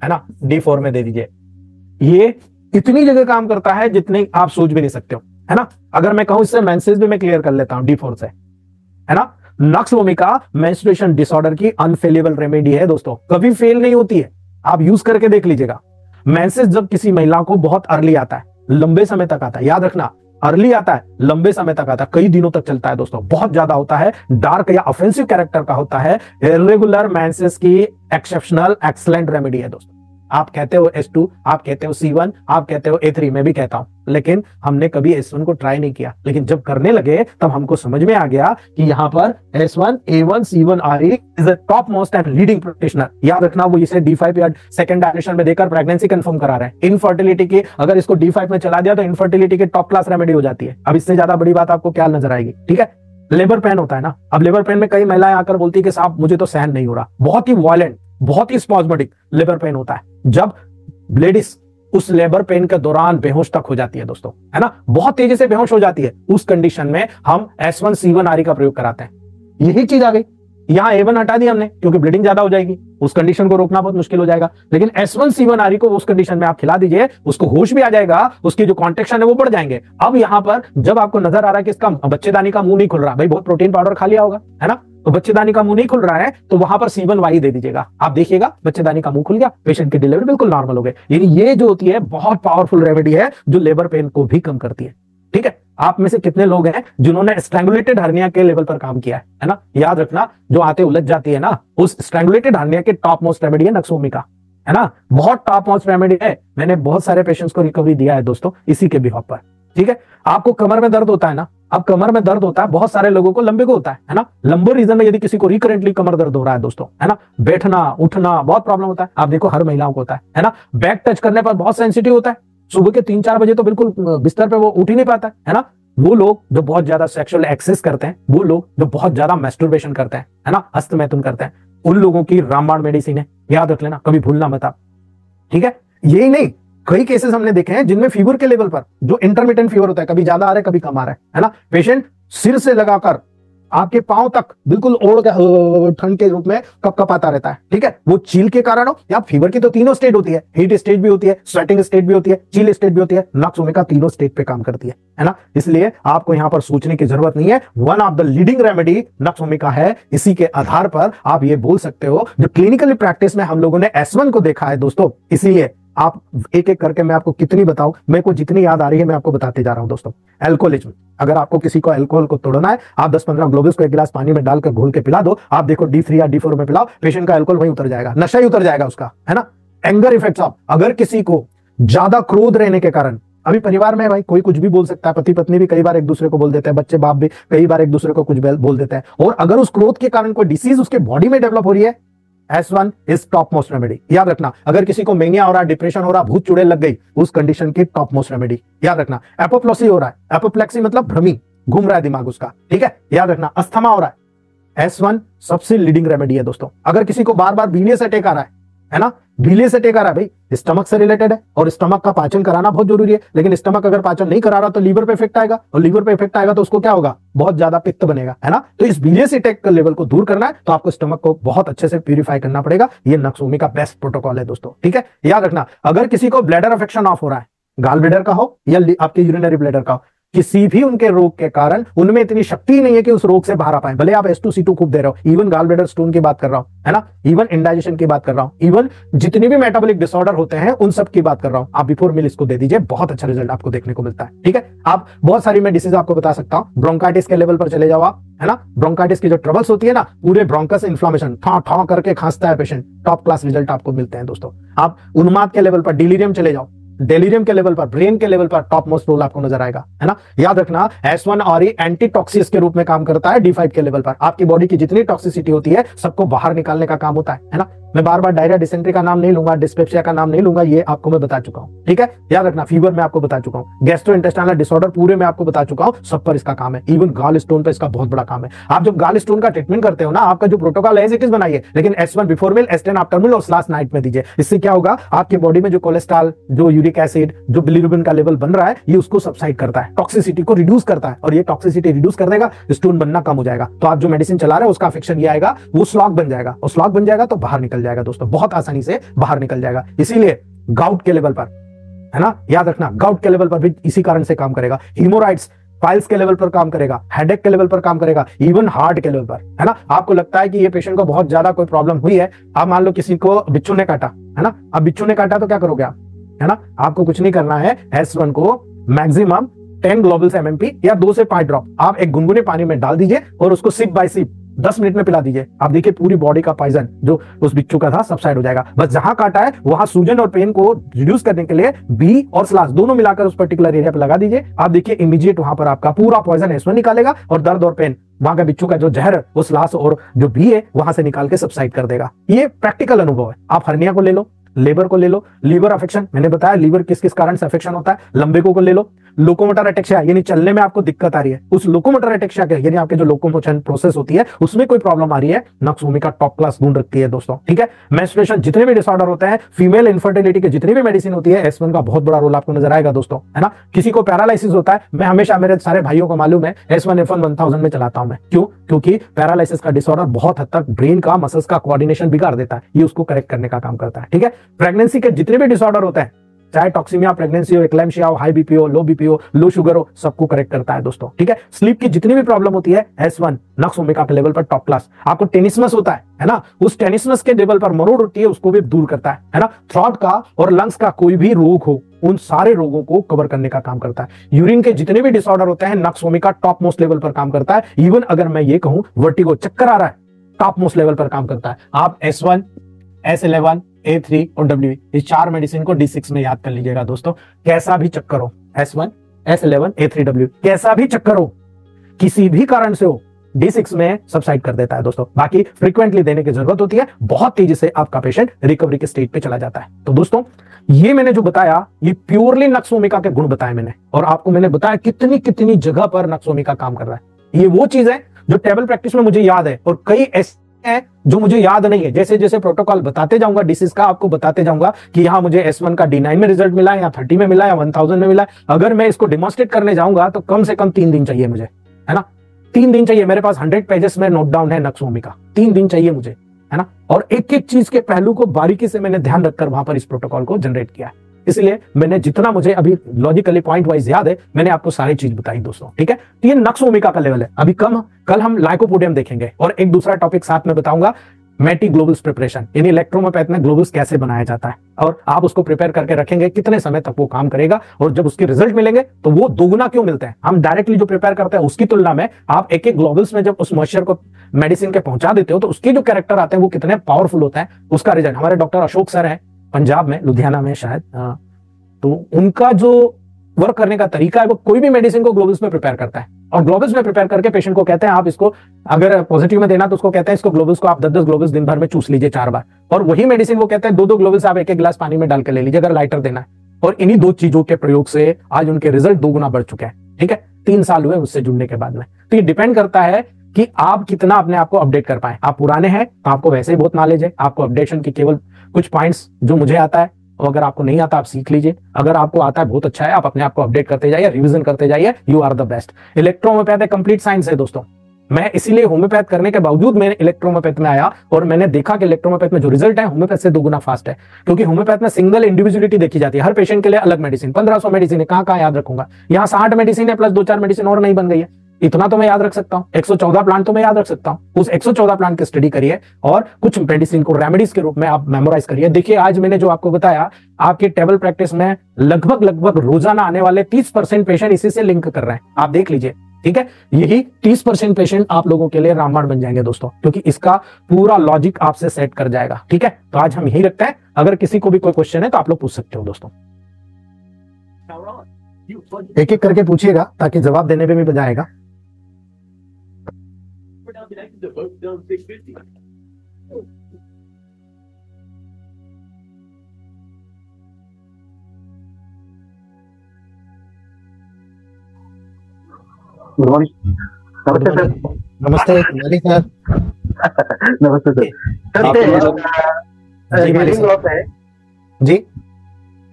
है ना, D4 में दे दीजिए। ये इतनी जगह काम करता है जितने आप सोच भी नहीं सकते हो, है ना। अगर मैं कहूं इससे मेंसेस भी मैं क्लियर कर लेता हूं D4 से, है ना। नक्स ओमिका मेंस्ट्रुएशन डिसऑर्डर की अनफेलेबल रेमेडी है दोस्तों, कभी फेल नहीं होती है, आप यूज करके देख लीजिएगा। मेंसेस जब किसी महिला को बहुत अर्ली आता है, लंबे समय तक आता है, याद रखना अर्ली आता है, लंबे समय तक आता है, कई दिनों तक चलता है दोस्तों, बहुत ज्यादा होता है, डार्क या ऑफेंसिव कैरेक्टर का होता है। इर्रेगुलर मेंसेस की एक्सेप्शनल एक्सलेंट रेमेडी है दोस्तों। आप कहते हो S2, आप कहते हो C1, आप कहते हो A3, मैं भी कहता हूं, लेकिन हमने कभी S1 को ट्राई नहीं किया। लेकिन जब करने लगे तब हमको समझ में आ गया कि यहाँ पर S1, A1, C1 RE is a top most and leading practitioner. याद रखना, वो इसे D5 या सेकंड डायरेक्शन में देकर प्रेगनेंसी कंफर्म करा रहे हैं। इनफर्टिलिटी की अगर इसको D5 में चला दिया तो इनफर्टिलिटी की टॉप क्लास रेमेडी हो जाती है। अब इससे ज्यादा बड़ी बात आपको क्या नजर आएगी? ठीक है, लेबर पेन होता है ना, अब लेबर पेन में कई महिलाएं आकर बोलती है कि साहब मुझे तो सहन नहीं हो रहा, बहुत ही वायलेंट, बहुत ही स्पॉस्मेटिक लेबर पेन होता है। जब लेडीज उस लेबर पेन के दौरान बेहोश तक हो जाती है दोस्तों, है ना, बहुत तेजी से बेहोश हो जाती है, उस कंडीशन में हम S1 C1 RE का प्रयोग कराते हैं। यही चीज आ गई, यहां A1 हटा दी हमने क्योंकि ब्लीडिंग ज्यादा हो जाएगी, उस कंडीशन को रोकना बहुत मुश्किल हो जाएगा। लेकिन S1 C1 RE को उस कंडीशन में आप खिला दीजिए, उसको होश भी आ जाएगा, उसकी जो कॉन्ट्रेक्शन है वो बढ़ जाएंगे। अब यहां पर जब आपको नजर आ रहा है कि इसका बच्चेदानी का मुंह नहीं खुल रहा, भाई बहुत प्रोटीन पाउडर खा लिया होगा, है ना, तो बच्चेदानी का मुंह नहीं खुल रहा है, तो वहां पर C1 YE दे दीजिएगा, आप देखिएगा बच्चेदानी का मुंह खुल गया, पेशेंट की डिलीवरी बिल्कुल नॉर्मल हो गई। यानी ये जो होती है बहुत पावरफुल रेमेडी है जो लेबर पेन को भी कम करती है। ठीक है, आप में से कितने लोग हैं जिन्होंने स्ट्रैंगुलेटेड हर्निया के लेवल पर काम किया है ना? याद रखना, जो आते उलझ जाती है ना, उस स्ट्रैंगुलेटेड हर्निया के टॉप मोस्ट रेमेडी है नक्सोमिका, है ना, बहुत टॉप मोस्ट रेमेडी है। मैंने बहुत सारे पेशेंट्स को रिकवरी दिया है दोस्तों इसी के बिहाफ पर। ठीक है, आपको कमर में दर्द होता है ना, अब कमर में दर्द होता है, बहुत सारे लोगों को लंबे को होता है ना, लंबे रीजन में यदि किसी को रिकरेंटली कमर दर्द हो रहा है दोस्तों, है ना, बैठना उठना बहुत प्रॉब्लम होता है, आप देखो हर महिलाओं को होता है ना, बैक टच करने पर बहुत सेंसिटिव होता है, सुबह के 3-4 बजे तो बिल्कुल बिस्तर पे वो उठ ही नहीं पाता है ना, वो लोग जो बहुत ज्यादा सेक्सुअल एक्सेस करते हैं, वो लोग जो बहुत ज्यादा मैस्टरबेशन करते हैं, है ना, हस्तमैथुन करते हैं, उन लोगों की रामबाण मेडिसिन है, याद रख लेना, कभी भूलना मत आप। ठीक है, यही नहीं, कई केसेस हमने देखे हैं जिनमें फीवर के लेवल पर जो इंटरमिटेंट फीवर होता है, कभी ज्यादा आ रहा है कभी कम आ रहा है ना, पेशेंट सिर से लगाकर आपके पांव तक बिल्कुल ओढ़ के ठंड के रूप में कपकपाता रहता है। ठीक है, वो चील के कारण हो या फीवर की तो तीनों स्टेट होती है, हीट स्टेट भी होती है, स्वेटिंग स्टेट भी होती है, चील स्टेट भी होती है, नक्सोमिका तीनों स्टेट पे काम करती है ना, इसलिए आपको यहां पर सोचने की जरूरत नहीं है। One of the leading remedy nux vomica है, इसी के आधार पर आप ये बोल सकते हो। जो क्लिनिकली प्रैक्टिस में हम लोगों ने S1 को देखा है दोस्तों, इसीलिए आप एक एक करके मैं आपको कितनी बताऊं, मेरे को जितनी याद आ रही है मैं आपको बताते जा रहा हूं दोस्तों। अल्कोहलिज्म, अगर आपको किसी को अल्कोहल को तोड़ना है, आप 10-15 ग्लोबल्स को एक गिलास पानी में डालकर घोल के पिला दो, आप देखो D3 या D4 में पिलाओ, पेशेंट का अल्कोहल वहीं उतर जाएगा, नशा ही उतर जाएगा उसका, है ना। एंगर इफेक्ट्स ऑफ, अगर किसी को ज्यादा क्रोध रहने के कारण, अभी परिवार में भाई कोई कुछ भी बोल सकता है, पति पत्नी भी कई बार एक दूसरे को बोल देते हैं, बच्चे बाप भी कई बार एक दूसरे को कुछ बोल देते हैं, और अगर उस क्रोध के कारण कोई डिसीज उसके बॉडी में डेवलप हो रही है, S1 is top most remedy. याद रखना, अगर किसी को मेनिया हो रहा, डिप्रेशन हो रहा, भूत चुड़ैल लग गई, उस कंडीशन की टॉप मोस्ट रेमेडी। याद रखना, एपोप्लेक्सी हो रहा है, एपोप्लेक्सी मतलब भ्रमी, घूम रहा है दिमाग उसका, ठीक है, याद रखना, अस्थमा हो रहा है, S1 सबसे लीडिंग रेमेडी है दोस्तों। अगर किसी को बार बार बिलियस अटैक आ रहा है ना, बिलियस अटैक आ रहा है, भाई स्टमक से रिलेटेड है और स्टमक का पाचन कराना बहुत जरूरी है, लेकिन स्टमक अगर पाचन नहीं करा रहा तो लीवर पे इफेक्ट आएगा, और लीवर पे इफेक्ट आएगा तो उसको क्या होगा, बहुत ज्यादा पित्त बनेगा, है ना। तो इस बिलियस अटैक का लेवल को दूर करना है तो आपको स्टमक को बहुत अच्छे से प्यूरिफाई करना पड़ेगा। ये नक्सोमिका का बेस्ट प्रोटोकॉल है दोस्तों, ठीक है। याद रखना, अगर किसी को ब्लैडर अफेक्शन ऑफ हो रहा है, गाल ब्लैडर का हो या आपके यूरिनरी ब्लैडर का हो, किसी भी उनके रोग के कारण उनमें इतनी शक्ति नहीं है कि उस रोग से बाहर आ पाए, भले आप S2C2 खूब दे रहे हो, इवन गाल ब्लैडर स्टोन की बात कर रहा हूं, है ना, इवन इंडाइजेशन की बात कर रहा हूं, इवन जितनी भी मेटाबॉलिक डिसऑर्डर होते हैं उन सब की बात कर रहा हूं, आप बिफोर मील इसको दे दीजिए, बहुत अच्छा रिजल्ट आपको देखने को मिलता है, ठीक है। आप बहुत सारी मैं डिसीज आपको बता सकता हूं, ब्रोंकाइटिस के लेवल पर चले जाओ आप, है ना, ब्रोंकाइटिस की जो ट्रबल्स होती है ना, पूरे ब्रोंकस इन्फ्लेमेशन, ठा करके खांसता है पेशेंट, टॉप क्लास रिजल्ट आपको मिलते हैं दोस्तों। आप उन्माद के लेवल पर, डिलीरियम चले जाओ, डेलीरियम के लेवल पर, ब्रेन के लेवल पर टॉप मोस्ट रोल आपको नजर आएगा, है ना। याद रखना, S1 और एंटी टॉक्सिस के रूप में काम करता है D5 के लेवल पर, आपकी बॉडी की जितनी टॉक्सिसिटी होती है सबको बाहर निकालने का काम होता है ना। मैं बार बार डायरिया डिसेंट्री का नाम नहीं लूंगा, डिस्पेप्सिया का नाम नहीं लूंगा, ये आपको मैं बता चुका हूं, ठीक है। याद रखना, फीवर में आपको बता चुका हूं, गैस्ट्रोइंटेस्टाइनल डिसऑर्डर पूरे में आपको बता चुका हूं, सब पर इसका काम है, इवन गाल स्टोन पर इसका बहुत बड़ा काम है। आप जब गाल स्टोन का ट्रीटमेंट करते हो ना, आपका जो प्रोटोकॉल है इट इज बनाइए, लेकिन S1 before meal, S10 after मील और स्लास्ट नाइट में दीजिए। इससे क्या होगा, आपकी बॉडी में जो कोलेस्ट्रॉल, जो यूरिक एसिड, जो बिलिरुबिन का लेवल बन रहा है, ये उसको सबसाइड करता है, टॉक्सिसिटी को रिड्यूस करता है, और ये टॉक्सिसिटी रिड्यूस कर देगा, स्टोन बनना कम हो जाएगा। तो आप जो मेडिसिन चला रहे हो उसका अफेक्शन ये आएगा, वो स्लॉग बन जाएगा, और स्लॉग बन जाएगा तो बाहर निकल जाएगा दोस्तों, बहुत आसानी से बाहर निकल जाएगा। इसीलिए गाउट के लेवल पर, है ना, याद रखना, गाउट के लेवल पर भी इसी कारण से काम करेगा, हीमोराइड्स, पाइल्स के लेवल पर काम करेगा, हेडेक के लेवल पर काम करेगा, इवन हार्ट के लेवल पर, है ना। आपको लगता है कि ये पेशेंट को बहुत ज्यादा कोई प्रॉब्लम हुई है, आप मान लो किसी को बिच्छू ने काटा, है ना, अब बिच्छू ने काटा तो क्या करोगे आप, है ना, आपको कुछ नहीं करना है, S1 को मैक्सिमम 10 ग्लोबल्स MMP या 2 से 5 ड्रॉप आप एक गुनगुने पानी में डाल दीजिए और उसको सिप बाय सिप 10 मिनट में पिला दीजिए। आप देखिए पूरी बॉडी का पॉइजन जो उस बिच्छू का था सबसाइड हो जाएगा। बस जहां काटा है वहां सूजन और पेन को रिड्यूस करने के लिए बी और स्लास दोनों मिलाकर उस पर्टिकुलर एरिया पे लगा दीजिए। आप देखिए इमीडिएट वहां पर आपका पूरा पॉइजन S1 निकालेगा और दर्द और पेन वहां का बिच्छू का जो जहर वो स्लास और जो बी है वहां से निकाल के सबसाइड कर देगा। ये प्रैक्टिकल अनुभव है। आप हर्निया को ले लो, लेबर को ले लो, लीवर अफेक्शन मैंने बताया लीवर किस किस कारण से अफेक्शन होता है, लंबेको को ले लो, लोकोमोटर अटेक्सिया यानी चलने में आपको दिक्कत आ रही है, उस लोकोमोटर अटेक्सिया के यानी आपके जो लोकोमोशन प्रोसेस होती है उसमें कोई प्रॉब्लम आ रही है, नक्स भूमिका टॉप क्लास गुण रखती है दोस्तों। ठीक है, मेंस्ट्रुएशन जितने भी डिसऑर्डर होते हैं, फीमेल इनफर्टिलिटी के जितनी भी मेडिसिन होती है, S1 का बहुत बड़ा रोल आपको नजर आएगा दोस्तों, है ना। किसी को पैरालिसिस होता है, मैं हमेशा मेरे सारे भाइयों को मालूम है S1F1 1000 में चलाता हूं मैं। क्यों? क्योंकि पैरालिसिस का डिसऑर्डर बहुत हद तक ब्रेन का मसल्स का कोऑर्डिनेशन बिगाड़ देता है, ये उसको करेक्ट करने का काम करता है। ठीक है, प्रेगनेंसी के जितने भी डिसऑर्डर होते हैं, चाहे टॉक्सीमिया प्रेगनेंसी हो, एक्लैम्सिया हो, हाई बीपी हो, लो बीपी हो, लो शुगर हो, सबको करेक्ट करता है दोस्तों। ठीक है, स्लीप की जितनी भी प्रॉब्लम होती है S1 नक्स भूमिका के लेवल पर टॉप क्लास। आपको टेनिसमस होता है ना, उस टेनिसमस के लेवल पर मरोड़ होती है उसको भी दूर करता है ना। थ्रॉट का और लंग्स का कोई भी रोग हो उन सारे रोगों को कवर करने का काम करता है। यूरिन के जितने भी डिसऑर्डर होते हैं नक्स भूमिका टॉप मोस्ट लेवल पर काम करता है। इवन अगर मैं ये कहूं वर्टिगो चक्कर आ रहा है, टॉप मोस्ट लेवल पर काम करता है। आप S1 S11 A3 और W इस 4 मेडिसिन को D6 में याद कर लीजिएगा दोस्तों। कैसा भी चक्कर हो, S1 S11 A3 W कैसा भी चक्कर हो, किसी भी कारण से हो, D6 में सबसाइड कर देता है दोस्तों। बाकी फ्रीक्वेंटली देने की जरूरत होती है, बहुत तेजी से आपका पेशेंट रिकवरी के स्टेज पे चला जाता है। तो दोस्तों ये मैंने जो बताया ये प्योरली नक्स भूमिका के गुण बताए मैंने, और आपको मैंने बताया कितनी कितनी जगह पर नक्स भूमिका काम कर रहा है। ये वो चीज है जो टेबल प्रैक्टिस में मुझे याद है, और कई ऐसे है जो मुझे याद नहीं है। जैसे जैसे प्रोटोकॉल बताते जाऊंगा डिसीज का, आपको बताते जाऊंगा कि यहाँ मुझे S1 का D9 में रिजल्ट मिला, या 30 में मिला, या 1000 में मिला। अगर मैं इसको डिमॉन्स्ट्रेट करने जाऊंगा तो कम से कम 3 दिन चाहिए मुझे, है ना। 3 दिन चाहिए। मेरे पास 100 पेजेस में नोट डाउन है नक्स भूमिका, 3 दिन चाहिए मुझे, है ना। और एक एक चीज के पहलू को बारीकी से मैंने ध्यान रखकर वहां पर इस प्रोटोकॉल को जनरेट किया है। इसलिए मैंने जितना मुझे अभी लॉजिकली पॉइंट वाइज याद है मैंने आपको सारी चीज बताई दोस्तों। ठीक है, तो ये नक्स भूमिका का लेवल है। अभी कल हम लाइकोपोडियम देखेंगे, और एक दूसरा टॉपिक साथ में बताऊंगा, मेटी ग्लोबल्स प्रिपरेशन यानी इलेक्ट्रोमोपैथ में ग्लोबल्स कैसे बनाया जाता है, और आप उसको प्रिपेयर करके रखेंगे कितने समय तक वो काम करेगा, और जब उसके रिजल्ट मिलेंगे तो वो दोगुना क्यों मिलते हैं। हम डायरेक्टली जो प्रिपेयर करते हैं उसकी तुलना में आप एक एक ग्लोबल्स में जब उस मॉइस्चर को मेडिसिन के पहुंचा देते हो तो उसके जो कैरेक्टर आते हैं वो कितने पावरफुल होता है, उसका रिजल्ट। हमारे डॉक्टर अशोक सर है पंजाब में, लुधियाना में शायद, तो उनका जो वर्क करने का तरीका है वो कोई भी मेडिसिन को ग्लोबल्स में प्रिपेयर करता है, और ग्लोबल्स में प्रिपेयर करके पेशेंट को कहते हैं आप इसको अगर पॉजिटिव में देना तो उसको कहते हैं इसको ग्लोबल्स को आप 10-10 ग्लोबल्स दिन भर में चूस लीजिए 4 बार, और वही मेडिसिन वो कहते हैं 2-2 ग्लोबल्स आप एक एक गिलास पानी में डाल के ले लीजिए अगर लाइटर देना है। और इन्हीं 2 चीजों के प्रयोग से आज उनके रिजल्ट 2 गुना बढ़ चुके हैं। ठीक है, 3 साल हुए उससे जुड़ने के बाद में। तो ये डिपेंड करता है कि आप कितना अपने आप को अपडेट कर पाए। आप पुराने हैं तो आपको वैसे ही बहुत नॉलेज है, आपको अपडेशन की केवल कुछ पॉइंट्स जो मुझे आता है, और अगर आपको नहीं आता आप सीख लीजिए, अगर आपको आता है बहुत अच्छा है, आप अपने आप को अपडेट करते जाइए, रिवीजन करते जाइए, यू आर द बेस्ट। इलेक्ट्रोहोम्योपैथ एक कंप्लीट साइंस है दोस्तों। मैं इसीलिए होम्योपैथ करने के बावजूद मैंने इलेक्ट्रोहोम्योपैथ में आया, और मैंने देखा कि इलेक्ट्रोहोम्योपैथ में जो रिजल्ट है होम्योपैथ से 2 गुना फास्ट है, क्योंकि होम्योपैथ में सिंगल इंडिविजुअलिटी देखी जाती है। हर पेशेंट के लिए अलग मेडिसिन, 1500 मेडिसिन है, कहां याद रखूंगा। यहाँ 60 मेडिसिन है प्लस 2-4 मेडिसिन और नहीं बन गई है, इतना तो मैं याद रख सकता हूं। 114 प्लांट तो मैं याद रख सकता हूं। उस 114 प्लांट की स्टडी करिए और कुछ मेडिसिन को रेमेडीज के रूप में आप मेमोराइज करिए। देखिए आज मैंने जो आपको बताया, आपके टेबल प्रैक्टिस में लगभग रोजाना आने वाले 30% पेशेंट इसी से लिंक कर रहे हैं, आप देख लीजिए। ठीक है, यही 30% पेशेंट आप लोगों के लिए रामबाण बन जाएंगे दोस्तों, क्योंकि इसका पूरा लॉजिक आपसे सेट कर जाएगा। ठीक है, तो आज हम यही रखते हैं। अगर किसी को भी कोई क्वेश्चन है तो आप लोग पूछ सकते हो दोस्तों, एक एक करके पूछिएगा ताकि जवाब देने पे भी मजा आएगा। Good morning. नमस्ते सर। नमस्ते माली सर। नमस्ते सर। हियरिंग लॉस है जी,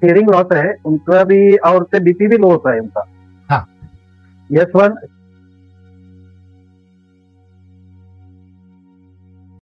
हियरिंग लॉस है उनका भी, और उससे बीपी भी लो होता है उनका। हाँ। S1